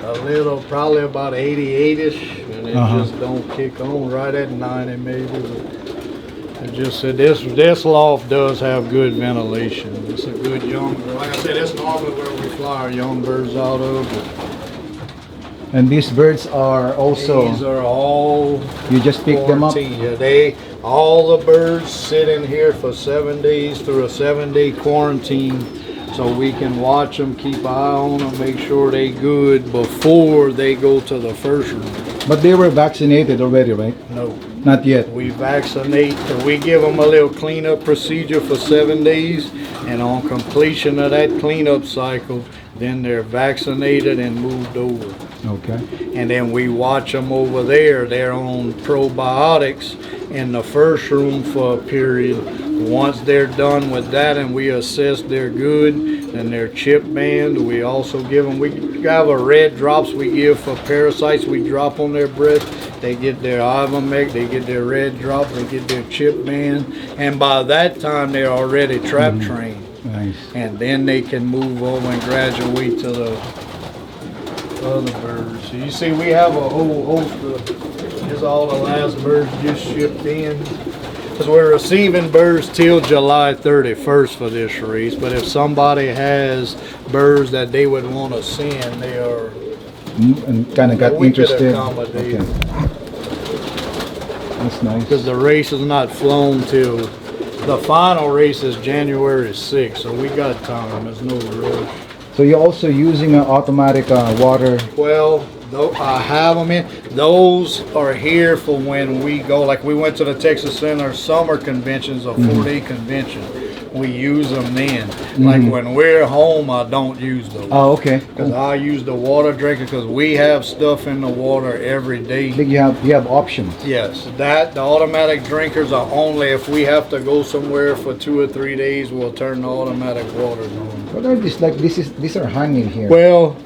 [SPEAKER 2] a little, probably about 88ish, and it just don't kick on right at 90 maybe. But it just said this loft does have good ventilation. It's a good young, like I said, it's normally where we fly our young birds out of.
[SPEAKER 1] And these birds are also,
[SPEAKER 2] These are all
[SPEAKER 1] you just pick them up?
[SPEAKER 2] quarantine. Yeah, all the birds sit in here for 7 days through a 7-day quarantine, so we can watch them, keep an eye on them, make sure they good before they go to the first room.
[SPEAKER 1] But they were vaccinated already, right?
[SPEAKER 2] No.
[SPEAKER 1] Not yet.
[SPEAKER 2] We vaccinate, so we give them a little cleanup procedure for 7 days, and on completion of that cleanup cycle, then they're vaccinated and moved over.
[SPEAKER 1] Okay.
[SPEAKER 2] And then we watch them over there. They're on probiotics in the first room for a period. Once they're done with that and we assess they're good and they're chip banned, we also give them, we have a red drops we give for parasites. We drop on their breath. They get their Ivomec, they get their red drop, they get their chip band, and by that time they're already trap trained.
[SPEAKER 1] Nice.
[SPEAKER 2] And then they can move over and graduate to the other birds. So you see we have a whole host of, here's all the last birds just shipped in. Because we're receiving birds till July 31st for this race, but if somebody has birds that they would want to send, they are,
[SPEAKER 1] And kind of got
[SPEAKER 2] we could
[SPEAKER 1] interested.
[SPEAKER 2] accommodate.
[SPEAKER 1] Okay. That's nice.
[SPEAKER 2] Because the race is not flown till, the final race is January 6th, so we got time, there's no rush.
[SPEAKER 1] So you're also using an automatic water.
[SPEAKER 2] Well, I have them in. Those are here for when we go, like we went to the Texas Center summer conventions, a 4-day convention. We use them then. Like when we're home, I don't use those.
[SPEAKER 1] Oh, okay.
[SPEAKER 2] Because I use the water drinker because we have stuff in the water every day.
[SPEAKER 1] I think you have options.
[SPEAKER 2] Yes, the automatic drinkers are only if we have to go somewhere for 2 or 3 days, we'll turn the automatic waters on.
[SPEAKER 1] What are these? Like these are hanging here.
[SPEAKER 2] Well,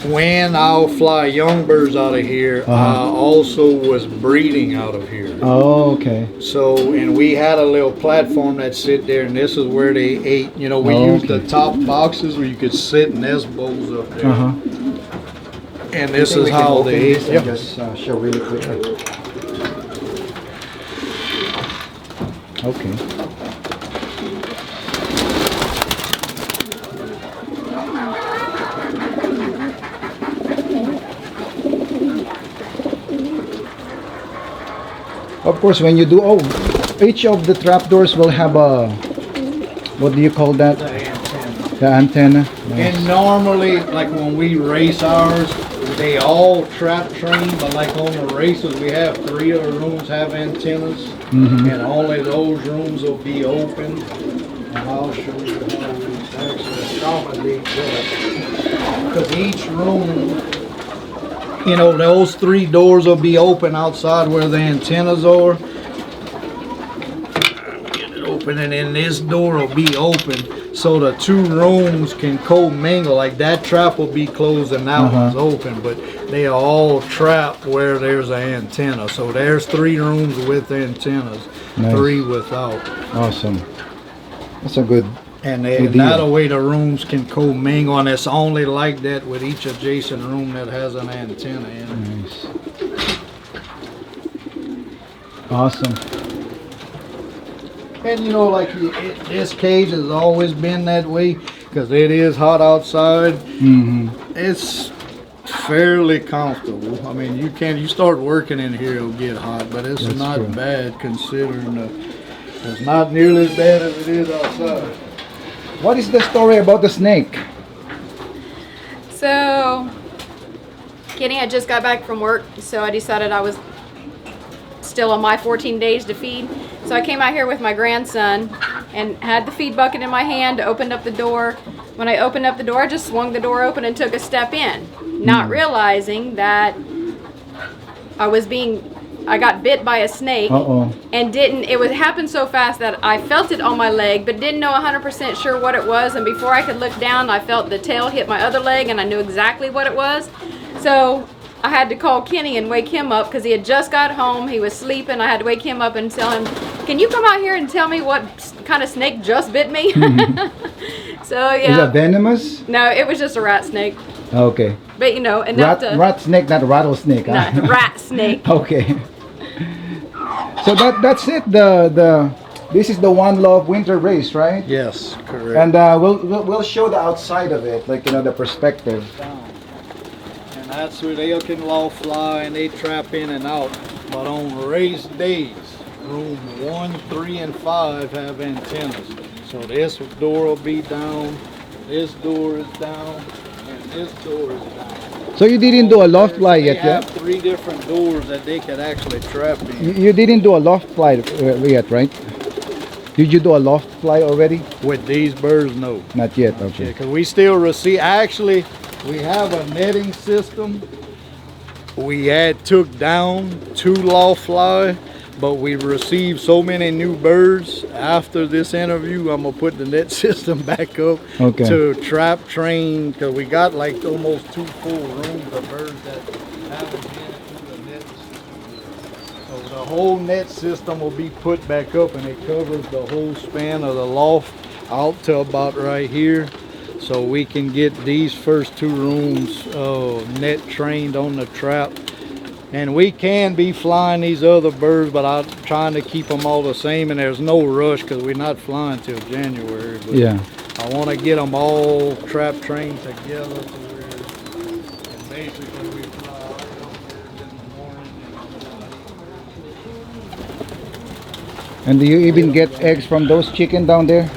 [SPEAKER 2] when I'll fly young birds out of here, I also was breeding out of here.
[SPEAKER 1] Oh, okay.
[SPEAKER 2] So, and we had a little platform that sit there, and this is where they ate. You know, we used the top boxes where you could sit nest bowls up there. And this is how they ate. Yep.
[SPEAKER 1] Just show really quickly. Okay. Of course, when you do, each of the trapdoors will have a, what do you call that? The antenna. Nice.
[SPEAKER 2] And normally, like when we race ours, they all trap train, but like on the races, we have 3 of the rooms have antennas, and only those rooms will be open. And I'll show you how we actually accommodate that. Because each room, you know, those 3 doors will be open outside where the antennas are. Get it open open, and then this door will be open, so the two rooms can co-mingle. Like that trap will be closed and that one's open, but they are all trapped where there's an antenna. So there's 3 rooms with antennas,
[SPEAKER 1] Nice.
[SPEAKER 2] 3 without.
[SPEAKER 1] Awesome. That's a good.
[SPEAKER 2] And
[SPEAKER 1] Good
[SPEAKER 2] that
[SPEAKER 1] deal.
[SPEAKER 2] way the rooms can co-mingle, and it's only like that with each adjacent room that has an antenna in it.
[SPEAKER 1] Nice. Awesome.
[SPEAKER 2] And you know, like this cage has always been that way because it is hot outside. It's fairly comfortable. I mean, you start working in here, it'll get hot, but it's
[SPEAKER 1] That's
[SPEAKER 2] not
[SPEAKER 1] true.
[SPEAKER 2] bad considering it's not nearly as bad as it is outside.
[SPEAKER 1] What is the story about the snake?
[SPEAKER 3] So, Kenny had just got back from work, so I decided I was still on my 14 days to feed. So I came out here with my grandson and had the feed bucket in my hand, opened up the door. When I opened up the door, I just swung the door open and took a step in, not realizing that I got bit by a snake. And it happened so fast that I felt it on my leg, but didn't know 100% sure what it was. And before I could look down, I felt the tail hit my other leg, and I knew exactly what it was. So I had to call Kenny and wake him up because he had just got home. He was sleeping. I had to wake him up and tell him, "Can you come out here and tell me what kind of snake just bit me?" So
[SPEAKER 1] Is
[SPEAKER 3] yeah.
[SPEAKER 1] it venomous?
[SPEAKER 3] No, it was just a rat snake.
[SPEAKER 1] Okay.
[SPEAKER 3] But enough to
[SPEAKER 1] Rat snake, not rattlesnake.
[SPEAKER 3] no,
[SPEAKER 1] Huh?
[SPEAKER 3] rat snake.
[SPEAKER 1] Okay. So that's it. This is the One Love winter race, right?
[SPEAKER 2] Yes, correct.
[SPEAKER 1] And we'll show the outside of it, like the perspective.
[SPEAKER 2] And that's where they can low fly and they trap in and out. But on race days, room 1, 3, and 5 have antennas. So this door will be down, this door is down, and this door is down.
[SPEAKER 1] So you didn't do a loft fly
[SPEAKER 2] They
[SPEAKER 1] yet,
[SPEAKER 2] have
[SPEAKER 1] yeah?
[SPEAKER 2] 3 different doors that they can actually trap in.
[SPEAKER 1] You didn't do a loft fly yet, right? Did you do a loft fly already?
[SPEAKER 2] With these birds, no.
[SPEAKER 1] Not yet. Okay.
[SPEAKER 2] Because we still receive, actually, we have a netting system. We took down 2 loft fly, but we received so many new birds. After this interview, I'm gonna put the net system back up to trap train, because we got like almost 2 full rooms of birds that haven't been through the net system. So the whole net system will be put back up, and it covers the whole span of the loft out to about right here. So we can get these first 2 rooms net trained on the trap. And we can be flying these other birds, but I'm trying to keep them all the same, and there's no rush because we're not flying till January. But
[SPEAKER 1] Yeah.
[SPEAKER 2] I want to get them all trap trained together to where and basically we fly out in the morning.
[SPEAKER 1] And do you even get eggs from those chicken down there?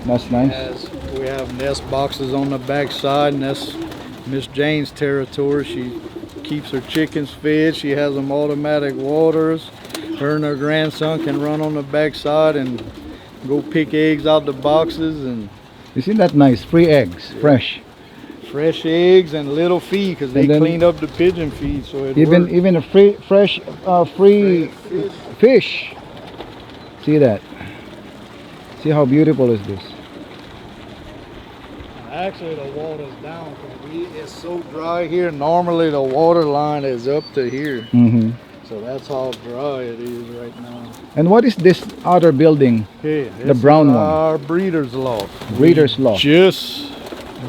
[SPEAKER 1] That's nice.
[SPEAKER 2] We have nest boxes on the back side, and that's Miss Jayne's territory. She keeps her chickens fed. She has them automatic waters. Her and her grandson can run on the back side and go pick eggs out the boxes. And
[SPEAKER 1] Isn't that nice? Free eggs, fresh.
[SPEAKER 2] fresh eggs and little feed, because they
[SPEAKER 1] And then
[SPEAKER 2] cleaned up the pigeon feed, so it
[SPEAKER 1] Even
[SPEAKER 2] works.
[SPEAKER 1] even a fresh fish. See that? See how beautiful is this?
[SPEAKER 2] Actually, the water's down because it's so dry here. Normally, the water line is up to here. So that's how dry it is right now.
[SPEAKER 1] And what is this other building?
[SPEAKER 2] Okay,
[SPEAKER 1] The brown one.
[SPEAKER 2] Our breeder's loft.
[SPEAKER 1] Breeder's loft.
[SPEAKER 2] Just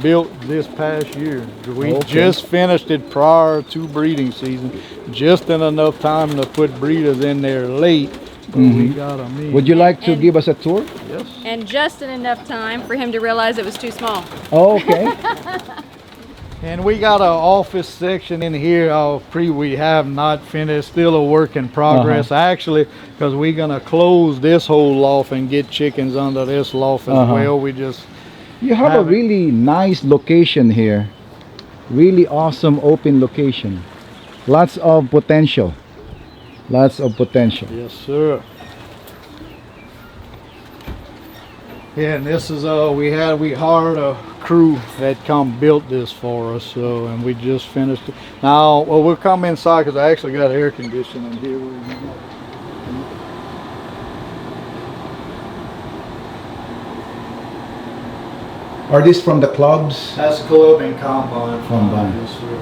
[SPEAKER 2] built this past year. We
[SPEAKER 1] Okay.
[SPEAKER 2] just finished it prior to breeding season, just in enough time to put breeders in there late. But we got them in.
[SPEAKER 1] Would you like to
[SPEAKER 3] And-
[SPEAKER 1] give us a tour?
[SPEAKER 2] Yes.
[SPEAKER 3] And just in enough time for him to realize it was too small.
[SPEAKER 1] Oh, okay.
[SPEAKER 2] And we got an office section in here. We have not finished, still a work in progress. Actually, because we're gonna close this whole loft and get chickens under this loft as well. We just
[SPEAKER 1] You have a
[SPEAKER 2] Have it.
[SPEAKER 1] really nice location here. Really awesome open location. Lots of potential. Lots of potential.
[SPEAKER 2] yes, sir. Yeah, and this is we hired a crew that come built this for us, so, and we just finished it. Now, well, we'll come inside because I actually got air conditioning here.
[SPEAKER 1] Are these from the clubs?
[SPEAKER 2] That's club and combine.
[SPEAKER 1] Combine.
[SPEAKER 2] Yes, sir.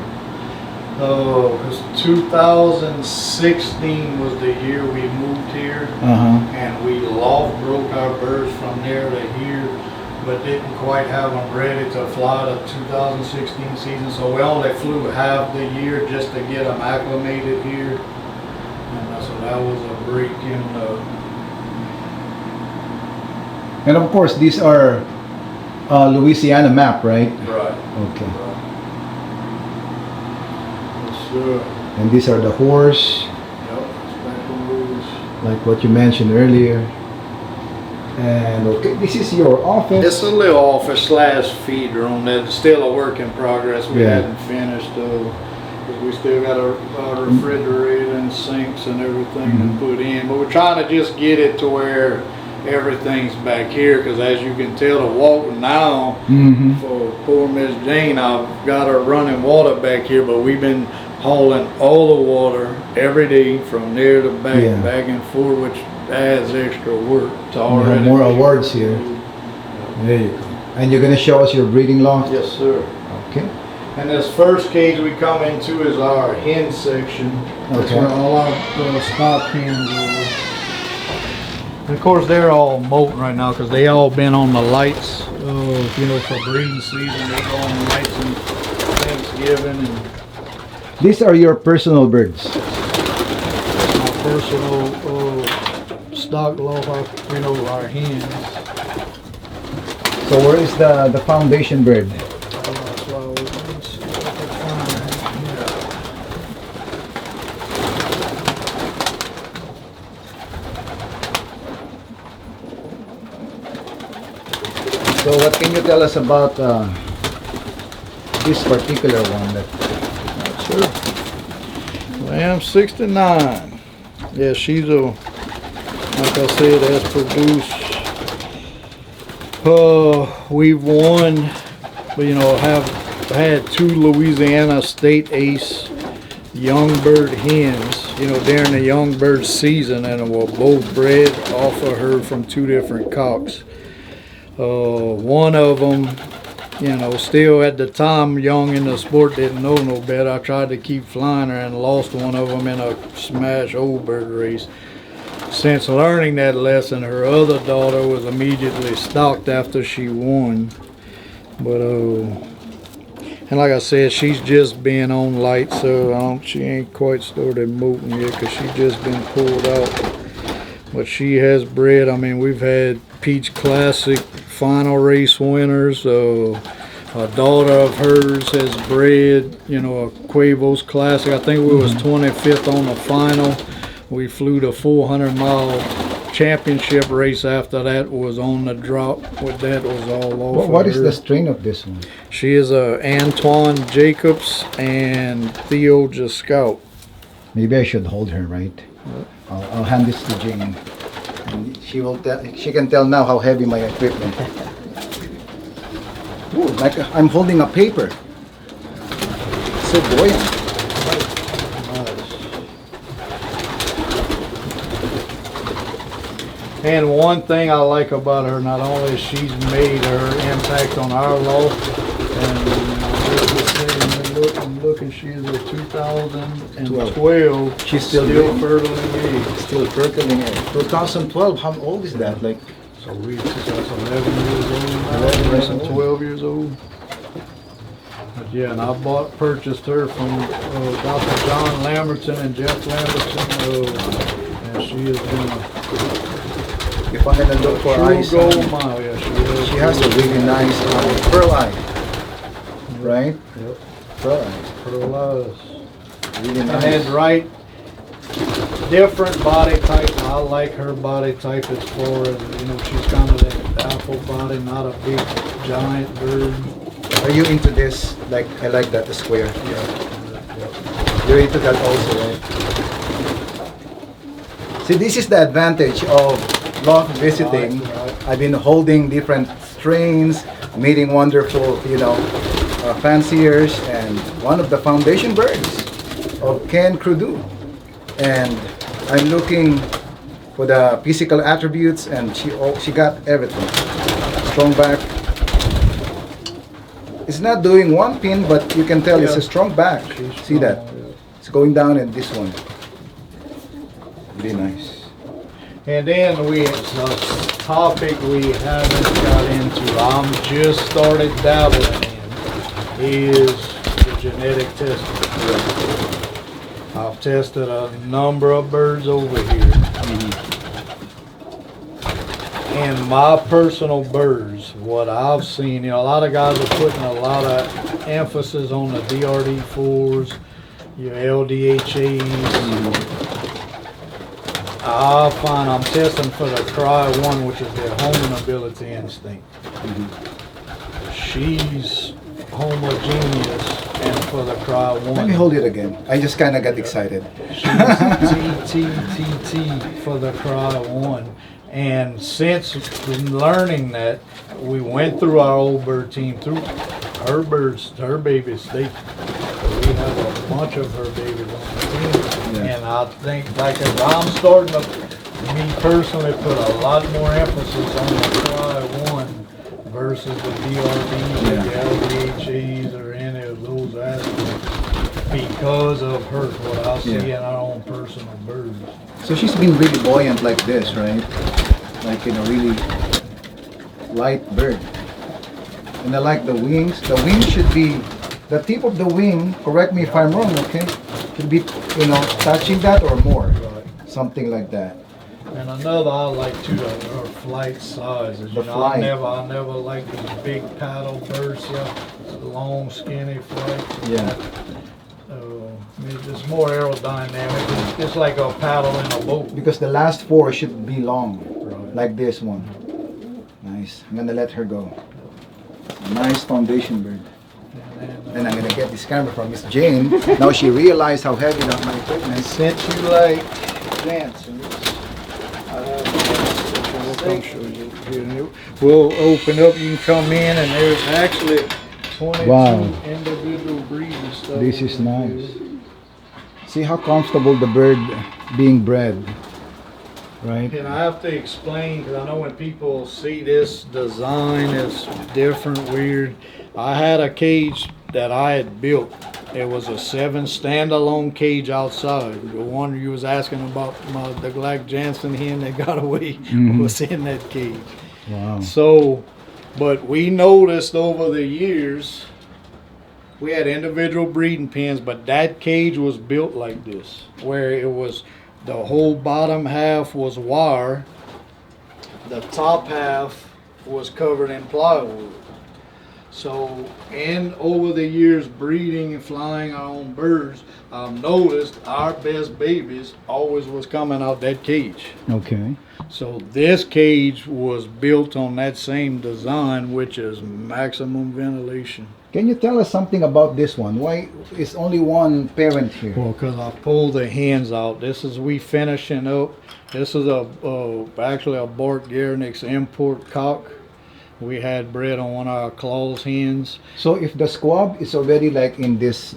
[SPEAKER 2] Oh, it was 2016 was the year we moved here, and we loft broke our birds from there to here, but didn't quite have them ready to fly the 2016 season. So we only flew half the year just to get them acclimated here, and so that was a break in the.
[SPEAKER 1] And of course, these are Louisiana map, right?
[SPEAKER 2] Right.
[SPEAKER 1] Okay.
[SPEAKER 2] Yes, sir.
[SPEAKER 1] And these are the horse,
[SPEAKER 2] Yep. Spectacles.
[SPEAKER 1] like what you mentioned earlier. And okay, this is your office.
[SPEAKER 2] It's a little office / feed room that's still a work in progress. We hadn't finished because we still got a refrigerator and sinks and everything to put in. But we're trying to just get it to where everything's back here, because as you can tell, the water now for poor Miss Jayne, I've got her running water back here, but we've been hauling all the water every day from there to back, back and forth, which adds extra work to already.
[SPEAKER 1] More awards here. There you go. And you're going to show us your breeding loft?
[SPEAKER 2] Yes, sir.
[SPEAKER 1] Okay.
[SPEAKER 2] And this first cage we come into is our hen section. That's where all our stock hens are. And of course, they're all molting right now because they all been on the lights. You know, for breeding season, they go on lights and Thanksgiving. And
[SPEAKER 1] These are your personal birds.
[SPEAKER 2] my personal stock loft, our hens.
[SPEAKER 1] So where is the foundation bird? So what can you tell us about this particular one?
[SPEAKER 2] Sure. Lamb 69. Yeah, she's like I said, has produced. We've won, but have had 2 Louisiana State Ace young bird hens, during the young bird season, and were both bred off of her from 2 different cocks. One of them, still at the time young in the sport, didn't know no better. I tried to keep flying her and lost one of them in a smash old bird race. Since learning that lesson, her other daughter was immediately stalked after she won. But and like I said, she's just been on light, so she ain't quite started molting yet because she just been pulled out. But she has bred. I mean, we've had Peach Classic final race winners. A daughter of hers has bred, a Quavos Classic. I think we was 25th on the final. We flew the 400-mile championship race after that, was on the drop. With that was all over.
[SPEAKER 1] What is the strain of this one?
[SPEAKER 2] She is a Antoine Jacobs and Theo Scout.
[SPEAKER 1] Maybe I should hold her, right? I'll hand this to Jayne. And she can tell now how heavy my equipment. Ooh, like I'm holding a paper. So buoyant.
[SPEAKER 2] And one thing I like about her, not only she's made her impact on our loft, and looking, she's a 2012.
[SPEAKER 1] She's still
[SPEAKER 2] fertile in age.
[SPEAKER 1] Still fertile in age. 2012. How old is that? Like,
[SPEAKER 2] so that's 11 years old now. 11, 12 years old. But yeah, and I purchased her from Dr. John Lamberton and Jeff Lamberton, and she has been
[SPEAKER 1] if I'm gonna look for eyes,
[SPEAKER 2] she
[SPEAKER 1] has a really nice pearl eye, right?
[SPEAKER 2] Yep.
[SPEAKER 1] Pearl eye.
[SPEAKER 2] Pearl eyes.
[SPEAKER 1] Really nice.
[SPEAKER 2] And right, different body type. I like her body type as far as she's kind of that apple body, not a big giant bird.
[SPEAKER 1] Are you into this? Like, I like that, the square.
[SPEAKER 2] Yeah.
[SPEAKER 1] You're into that also, right? See, this is the advantage of loft visiting.
[SPEAKER 2] Right.
[SPEAKER 1] I've been holding different strains, meeting wonderful, fanciers, and one of the foundation birds of Credeur. And I'm looking for the physical attributes, and she got everything. Strong back, It's not doing one pin, but you can tell it's
[SPEAKER 2] Yeah.
[SPEAKER 1] a strong back.
[SPEAKER 2] She's
[SPEAKER 1] See that?
[SPEAKER 2] strong, yeah.
[SPEAKER 1] It's going down in this one. Really nice.
[SPEAKER 2] And then the topic we haven't got into, I'm just started dabbling in, is the genetic testing. I've tested a number of birds over here. And my personal birds, what I've seen, a lot of guys are putting a lot of emphasis on the DRD4s, your LDHAs. I find I'm testing for the Cry1, which is their homing ability instinct. She's homogeneous, and for the Cry1.
[SPEAKER 1] Let me hold it again. I just kind of got excited.
[SPEAKER 2] She's TTTT for the Cry1. And since learning that, we went through our old bird team, through her birds, her babies. We have a bunch of her babies on the team.
[SPEAKER 1] Yeah.
[SPEAKER 2] And I think, like, as I'm starting to, me personally, put a lot more emphasis on the Cry1 versus the DRDs or the LDHEs or any of those aspects because of her, what I see in our own personal birds.
[SPEAKER 1] So she's been really buoyant like this, right? Like in a really light bird. And I like the wings. The wings should be, the tip of the wing, correct me if I'm wrong, okay? Should be, touching that or more.
[SPEAKER 2] Right.
[SPEAKER 1] Something like that.
[SPEAKER 2] And another I like too, are flight sizes.
[SPEAKER 1] The flight.
[SPEAKER 2] I never like these big paddle birds, long skinny flights.
[SPEAKER 1] Yeah.
[SPEAKER 2] It's more aerodynamic. It's like a paddle in a boat.
[SPEAKER 1] Because the last four should be long,
[SPEAKER 2] Right.
[SPEAKER 1] like this one. Nice. I'm gonna let her go. Nice foundation bird. And I'm gonna get this camera from Miss Jayne. Now she realized how heavy that my equipment is.
[SPEAKER 2] Since you like dancing, we'll come show you here. We'll open up, you can come in, and there's actually 22
[SPEAKER 1] Wow.
[SPEAKER 2] individual breeding stuff.
[SPEAKER 1] This is
[SPEAKER 2] over
[SPEAKER 1] nice.
[SPEAKER 2] here.
[SPEAKER 1] See how comfortable the bird being bred, right?
[SPEAKER 2] And I have to explain, because I know when people see this design, it's different, weird. I had a cage that I had built. It was a 7 standalone cage outside. The one you was asking about, the Black Jansen hen that got away was in that cage.
[SPEAKER 1] Wow.
[SPEAKER 2] So, but we noticed over the years, we had individual breeding pens, but that cage was built like this, where it was, the whole bottom half was wire, the top half was covered in plywood. So, over the years breeding and flying our own birds, I've noticed our best babies always was coming out that cage.
[SPEAKER 1] Okay.
[SPEAKER 2] So this cage was built on that same design, which is maximum ventilation.
[SPEAKER 1] Can you tell us something about this one? Why is only one parent here?
[SPEAKER 2] Well, because I pulled the hens out. This is we finishing up. This is actually a Bart Gernick's import cock. We had bred on one of our claws hens.
[SPEAKER 1] So if the squab is already like in this,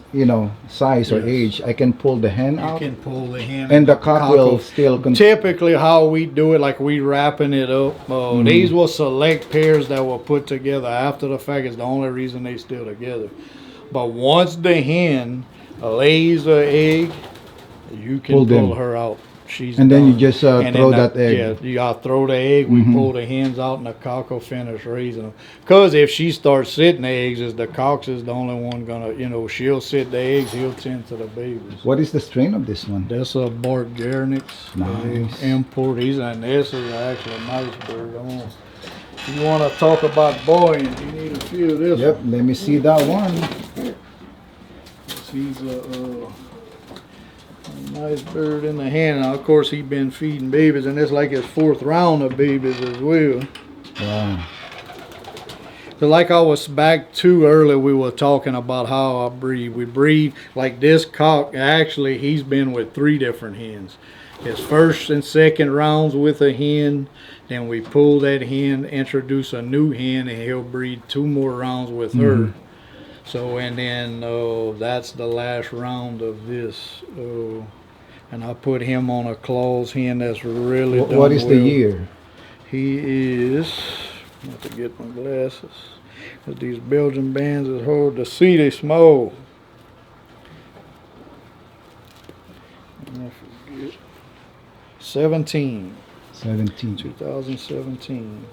[SPEAKER 1] size or
[SPEAKER 2] Yes.
[SPEAKER 1] age, I can pull the hen
[SPEAKER 2] You
[SPEAKER 1] out,
[SPEAKER 2] can pull the hen.
[SPEAKER 1] and the cock will still
[SPEAKER 2] Typically, how we do it, like we wrapping it up. These were select pairs that were put together after the fact. Is the only reason they still together. But once the hen lays an egg, you can
[SPEAKER 1] Pull them.
[SPEAKER 2] pull her out. She's
[SPEAKER 1] And then you
[SPEAKER 2] done.
[SPEAKER 1] just
[SPEAKER 2] And
[SPEAKER 1] throw
[SPEAKER 2] then
[SPEAKER 1] that egg.
[SPEAKER 2] Yeah, you gotta throw the egg. We pull the hens out, and the cock will finish raising them. Cause if she starts sitting the eggs, the cocks is the only one gonna, she'll sit the eggs. He'll tend to the babies.
[SPEAKER 1] What is the strain of this one?
[SPEAKER 2] That's a Bart Gernick's
[SPEAKER 1] Nice.
[SPEAKER 2] import. And this is actually a nice bird. If you want to talk about buoyant, you need a few of this.
[SPEAKER 1] Yep, let me see that one.
[SPEAKER 2] He's a nice bird in the hand. Now, of course, he's been feeding babies, and it's like his 4th round of babies as well.
[SPEAKER 1] Wow.
[SPEAKER 2] So like I was back to earlier, we were talking about how I breed. We breed like this cock. Actually, he's been with 3 different hens. His 1st and 2nd rounds with a hen. Then we pull that hen, introduce a new hen, and he'll breed 2 more rounds with her. So, and then that's the last round of this. And I put him on a claws hen that's really done
[SPEAKER 1] What is the
[SPEAKER 2] well.
[SPEAKER 1] year?
[SPEAKER 2] He is Have to get my glasses. Cause these Belgian bands is hard to see. They small. I forget. 17.
[SPEAKER 1] 17.
[SPEAKER 2] 2017.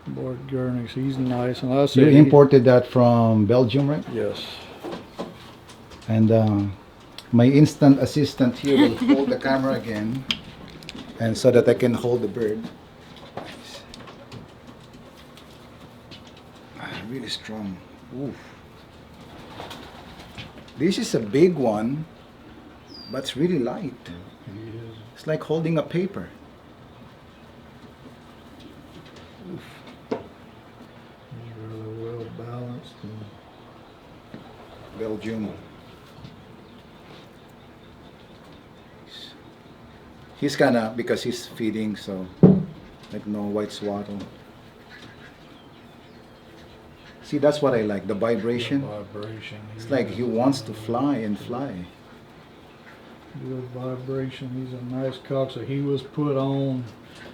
[SPEAKER 2] Bart Gurnix, he's nice. And I
[SPEAKER 1] You
[SPEAKER 2] said
[SPEAKER 1] imported that from Belgium, right?
[SPEAKER 2] yes.
[SPEAKER 1] And my instant assistant here will hold the camera again, and so that I can hold the bird. Nice. Really strong. Oof. This is a big one, but it's really light. It's like holding a paper.
[SPEAKER 2] He's really well balanced.
[SPEAKER 1] Belgium. He's kinda, because he's feeding, so like no white swaddle. See, that's what I like, the vibration.
[SPEAKER 2] Vibration.
[SPEAKER 1] It's like he wants to fly and fly.
[SPEAKER 2] Good vibration. He's a nice cock. So he was put on.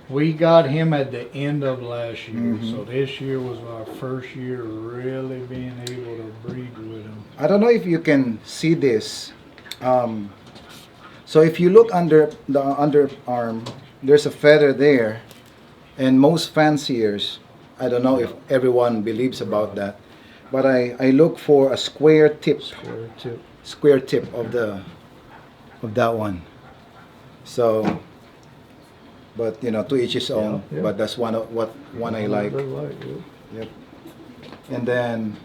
[SPEAKER 2] We got him at the end of last year. So this year was our first year really being able to breed with him.
[SPEAKER 1] I don't know if you can see this. So if you look under the underarm, there's a feather there, and most fanciers, I don't know if everyone believes about that, but I look for a square tip of that one. So, but you know, to each his own.
[SPEAKER 2] Yeah.
[SPEAKER 1] But that's one I like. Yep. And then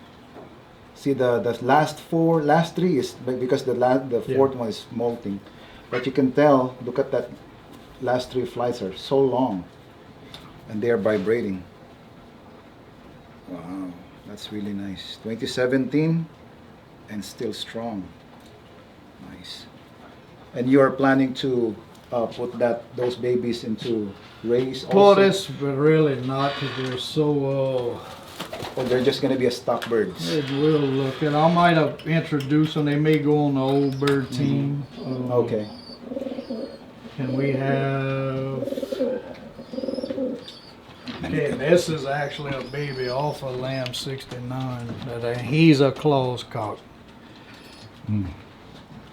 [SPEAKER 1] see the last three is because the fourth one is molting. But you can tell, look at that, last three flights are so long, and they are vibrating. Wow, that's really nice. 2017, and still strong. Nice. And you are planning to put those babies into race also?
[SPEAKER 2] Well, that's really not, because they're so.
[SPEAKER 1] Or they're just going to be a stock birds?
[SPEAKER 2] It will look, and I might have introduced them. They may go on the old bird team.
[SPEAKER 1] Okay.
[SPEAKER 2] And we have. Okay, this is actually a baby off of Lamb 69. He's a claws cock. And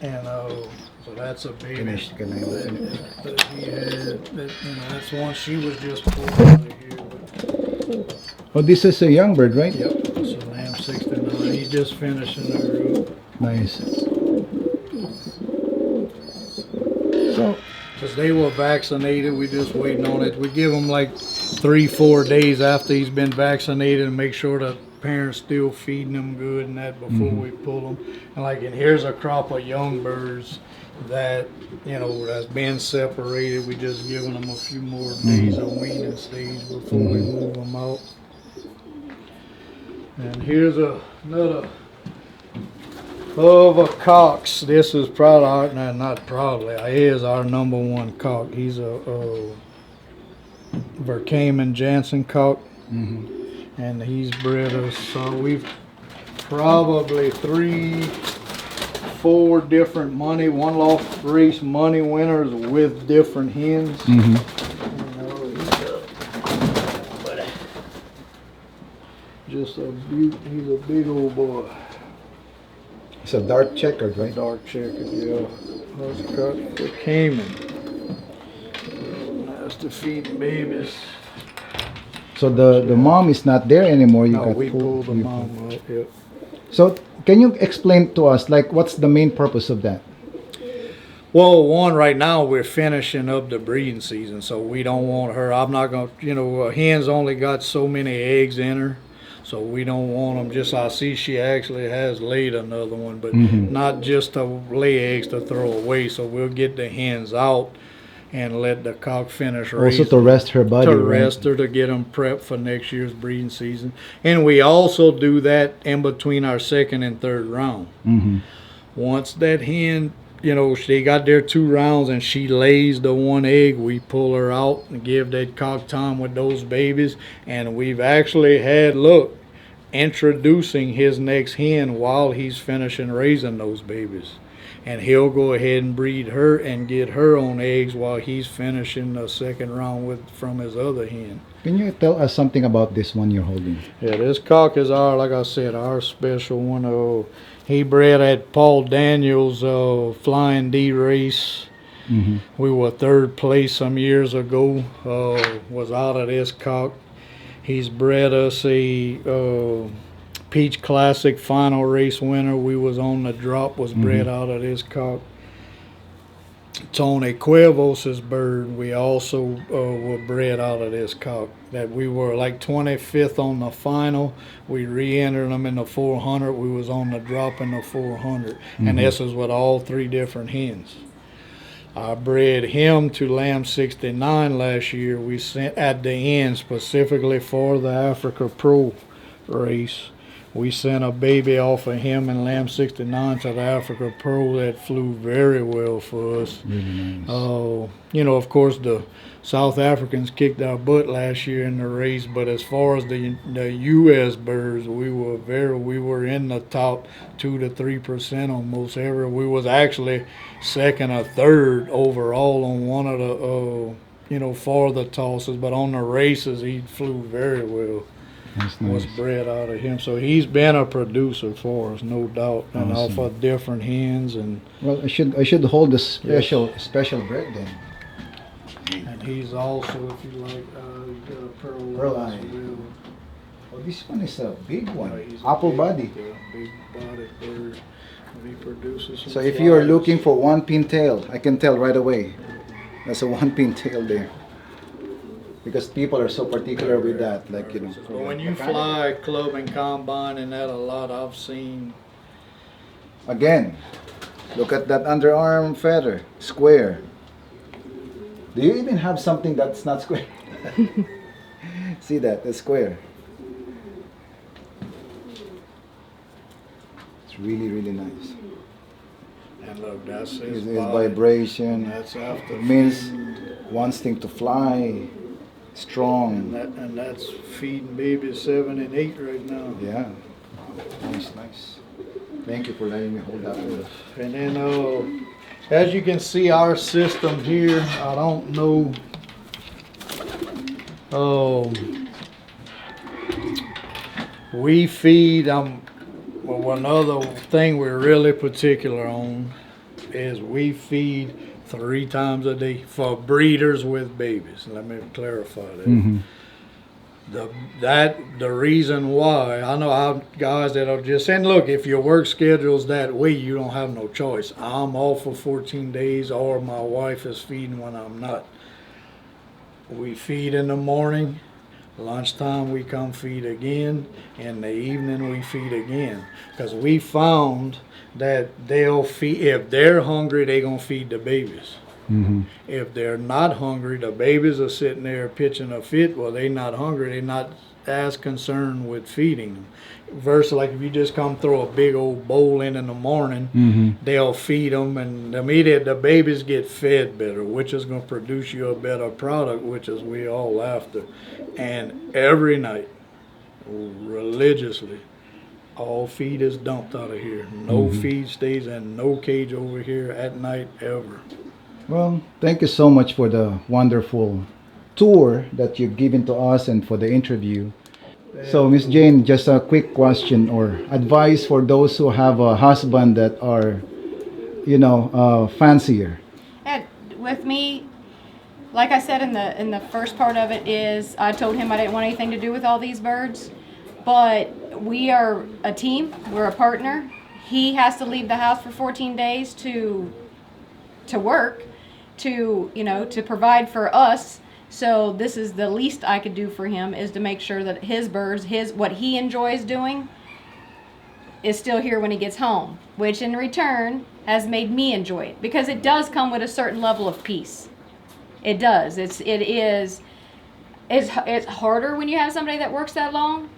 [SPEAKER 2] so that's a baby that he had. That's one she was just pulled out of here.
[SPEAKER 1] Oh, this is a young bird, right?
[SPEAKER 2] Yep, it's a Lamb 69. He's just finishing her up.
[SPEAKER 1] Nice. So,
[SPEAKER 2] because they were vaccinated, we just waiting on it. We give them like 3-4 days after he's been vaccinated and make sure the parents still feeding them good and that before we pull them. And here's a crop of young birds that, that's been separated. We just giving them a few more days of weaning stage before we move them out. And here's another of a cocks. This is probably, not probably, is our number one cock. He's a Verkaman Jansen cock. And he's bred us, so we've probably 3-4 different one Loft race money winners with different hens. Just a beaut. He's a big old boy.
[SPEAKER 1] it's a dark checkered, right?
[SPEAKER 2] Dark checkered, yeah. That's cut for Cayman. Nice to feed babies.
[SPEAKER 1] So the mom is not there anymore.
[SPEAKER 2] No, we pulled the mom out. Yep.
[SPEAKER 1] So can you explain to us, what's the main purpose of that?
[SPEAKER 2] Well, one, right now we're finishing up the breeding season, so we don't want her. I'm not going to, a hen's only got so many eggs in her, so we don't want them. I see she actually has laid another one, but not just to lay eggs to throw away, so we'll get the hens out and let the cock finish raising.
[SPEAKER 1] Also to rest her body,
[SPEAKER 2] to rest her, to get them prepped for next year's breeding season. And we also do that in between our second and third round. Once that hen, she got there 2 rounds and she lays the 1 egg, we pull her out and give that cock time with those babies. And we've actually had, introducing his next hen while he's finishing raising those babies. and he'll go ahead and breed her and get her own eggs while he's finishing the second round from his other hen.
[SPEAKER 1] Can you tell us something about this one you're holding?
[SPEAKER 2] Yeah, this cock is like I said, our special one. He bred at Paul Daniels' Flying D race.
[SPEAKER 1] Mm-hmm.
[SPEAKER 2] We were third place some years ago. Was out of this cock. He's bred us a Peach Classic final race winner. We was on the drop. Was bred out of this cock. Tony Cuervos' bird, we also were bred out of this cock. That we were like 25th on the final. We re-entered them in the 400. We was on the drop in the 400. And this is with all 3 different hens. I bred him to Lamb 69 last year. We sent at the end specifically for the Africa Pro race. We sent a baby off of him and Lamb 69 to the Africa Pro that flew very well for us.
[SPEAKER 1] Really nice.
[SPEAKER 2] Of course, the South Africans kicked our butt last year in the race, but as far as the U.S. birds, we were in the top 2 to 3% on most every. We was actually second or third overall on one of the for the tosses, but on the races he flew very well.
[SPEAKER 1] That's nice.
[SPEAKER 2] Was bred out of him, so he's been a producer for us, no doubt, and
[SPEAKER 1] Awesome.
[SPEAKER 2] off of different hens. And
[SPEAKER 1] Well, I should hold the special bred then.
[SPEAKER 2] and he's also, if you like, he's got a
[SPEAKER 1] Pearl
[SPEAKER 2] eye
[SPEAKER 1] eye.
[SPEAKER 2] as well.
[SPEAKER 1] Oh, this one is a big one.
[SPEAKER 2] He's a
[SPEAKER 1] Apple
[SPEAKER 2] big,
[SPEAKER 1] body.
[SPEAKER 2] big bodied bird. He produces some
[SPEAKER 1] So if you are
[SPEAKER 2] flies.
[SPEAKER 1] looking for one pin tail, I can tell right away. That's a one pin tail there. Because people are so particular with that, like
[SPEAKER 2] But when you fly club and combine and that a lot, I've seen.
[SPEAKER 1] Again, look at that underarm feather, square. Do you even have something that's not square? See that, that's square. It's really, really nice.
[SPEAKER 2] And look, that's his
[SPEAKER 1] It's
[SPEAKER 2] body.
[SPEAKER 1] vibration.
[SPEAKER 2] That's after
[SPEAKER 1] It means
[SPEAKER 2] feeding.
[SPEAKER 1] wants thing to fly, strong.
[SPEAKER 2] And that's feeding babies 7 and 8 right now.
[SPEAKER 1] Yeah, nice. Thank you for letting me hold that one.
[SPEAKER 2] And then, as you can see, our system here, I don't know. We feed. Well, another thing we're really particular on is we feed 3 times a day for breeders with babies. Let me clarify that. The reason why, I know I have guys that are just saying, look, if your work schedule's that way, you don't have no choice. I'm off for 14 days or my wife is feeding when I'm not. We feed in the morning, lunchtime we come feed again, in the evening we feed again. Because we found that they'll feed, if they're hungry, they're going to feed the babies. If they're not hungry, the babies are sitting there pitching a fit. Well, they're not hungry. They're not as concerned with feeding them. Versus like if you just come throw a big old bowl in the morning, they'll feed them, and immediately the babies get fed better, which is going to produce you a better product, which is we all after. And every night, religiously, all feed is dumped out of here. No feed stays in no cage over here at night ever.
[SPEAKER 1] Well, thank you so much for the wonderful tour that you've given to us and for the interview. So, Miss Jayne, just a quick question or advice for those who have a husband that are, fancier.
[SPEAKER 3] And with me, like I said in the first part of it, is I told him I didn't want anything to do with all these birds, but we are a team. We're a partner. He has to leave the house for 14 days to work, to provide for us. So this is the least I could do for him, is to make sure that his birds, what he enjoys doing, is still here when he gets home, which in return has made me enjoy it, because it does come with a certain level of peace. It does. It's harder when you have somebody that works that long,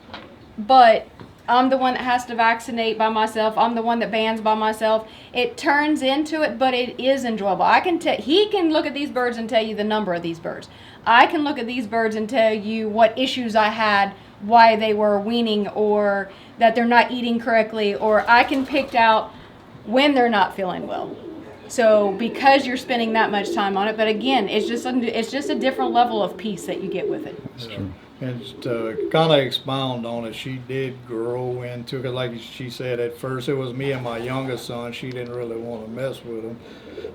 [SPEAKER 3] but I'm the one that has to vaccinate by myself. I'm the one that bans by myself. It turns into it, but it is enjoyable. He can look at these birds and tell you the number of these birds. I can look at these birds and tell you what issues I had, why they were weaning, or that they're not eating correctly, or I can pick out
[SPEAKER 4] when they're not feeling well. So because you're spending that much time on it, but again, it's just a different level of peace that you get with it.
[SPEAKER 1] That's true.
[SPEAKER 2] And to kind of expound on it, she did grow into it. Like she said, at first it was me and my youngest son. She didn't really want to mess with him.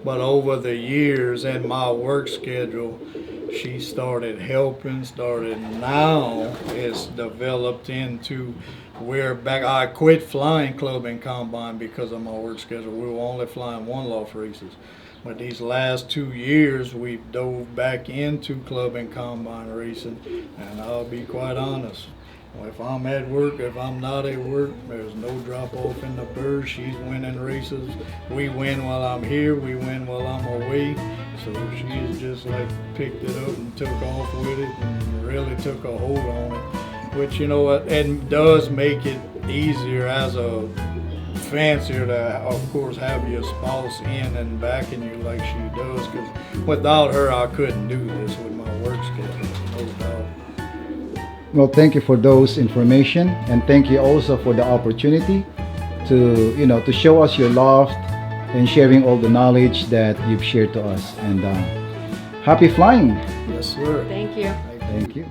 [SPEAKER 2] But over the years and my work schedule, she started helping, now it's developed into where back, I quit flying club and combine because of my work schedule. We were only flying one loft races. But these last 2 years, we've dove back into club and combine racing, and I'll be quite honest. If I'm at work, if I'm not at work, there's no drop off in the bird. She's winning races. We win while I'm here. We win while I'm away. So she's just like picked it up and took off with it and really took a hold on it. Which, you know what, it does make it easier as a fancier to, of course, have your spouse in and backing you like she does, because without her I couldn't do this with my work schedule, no doubt.
[SPEAKER 1] Well, thank you for those information, and thank you also for the opportunity to show us your loft and sharing all the knowledge that you've shared to us. And happy flying.
[SPEAKER 2] Yes, sir.
[SPEAKER 4] Thank you.
[SPEAKER 1] Thank you.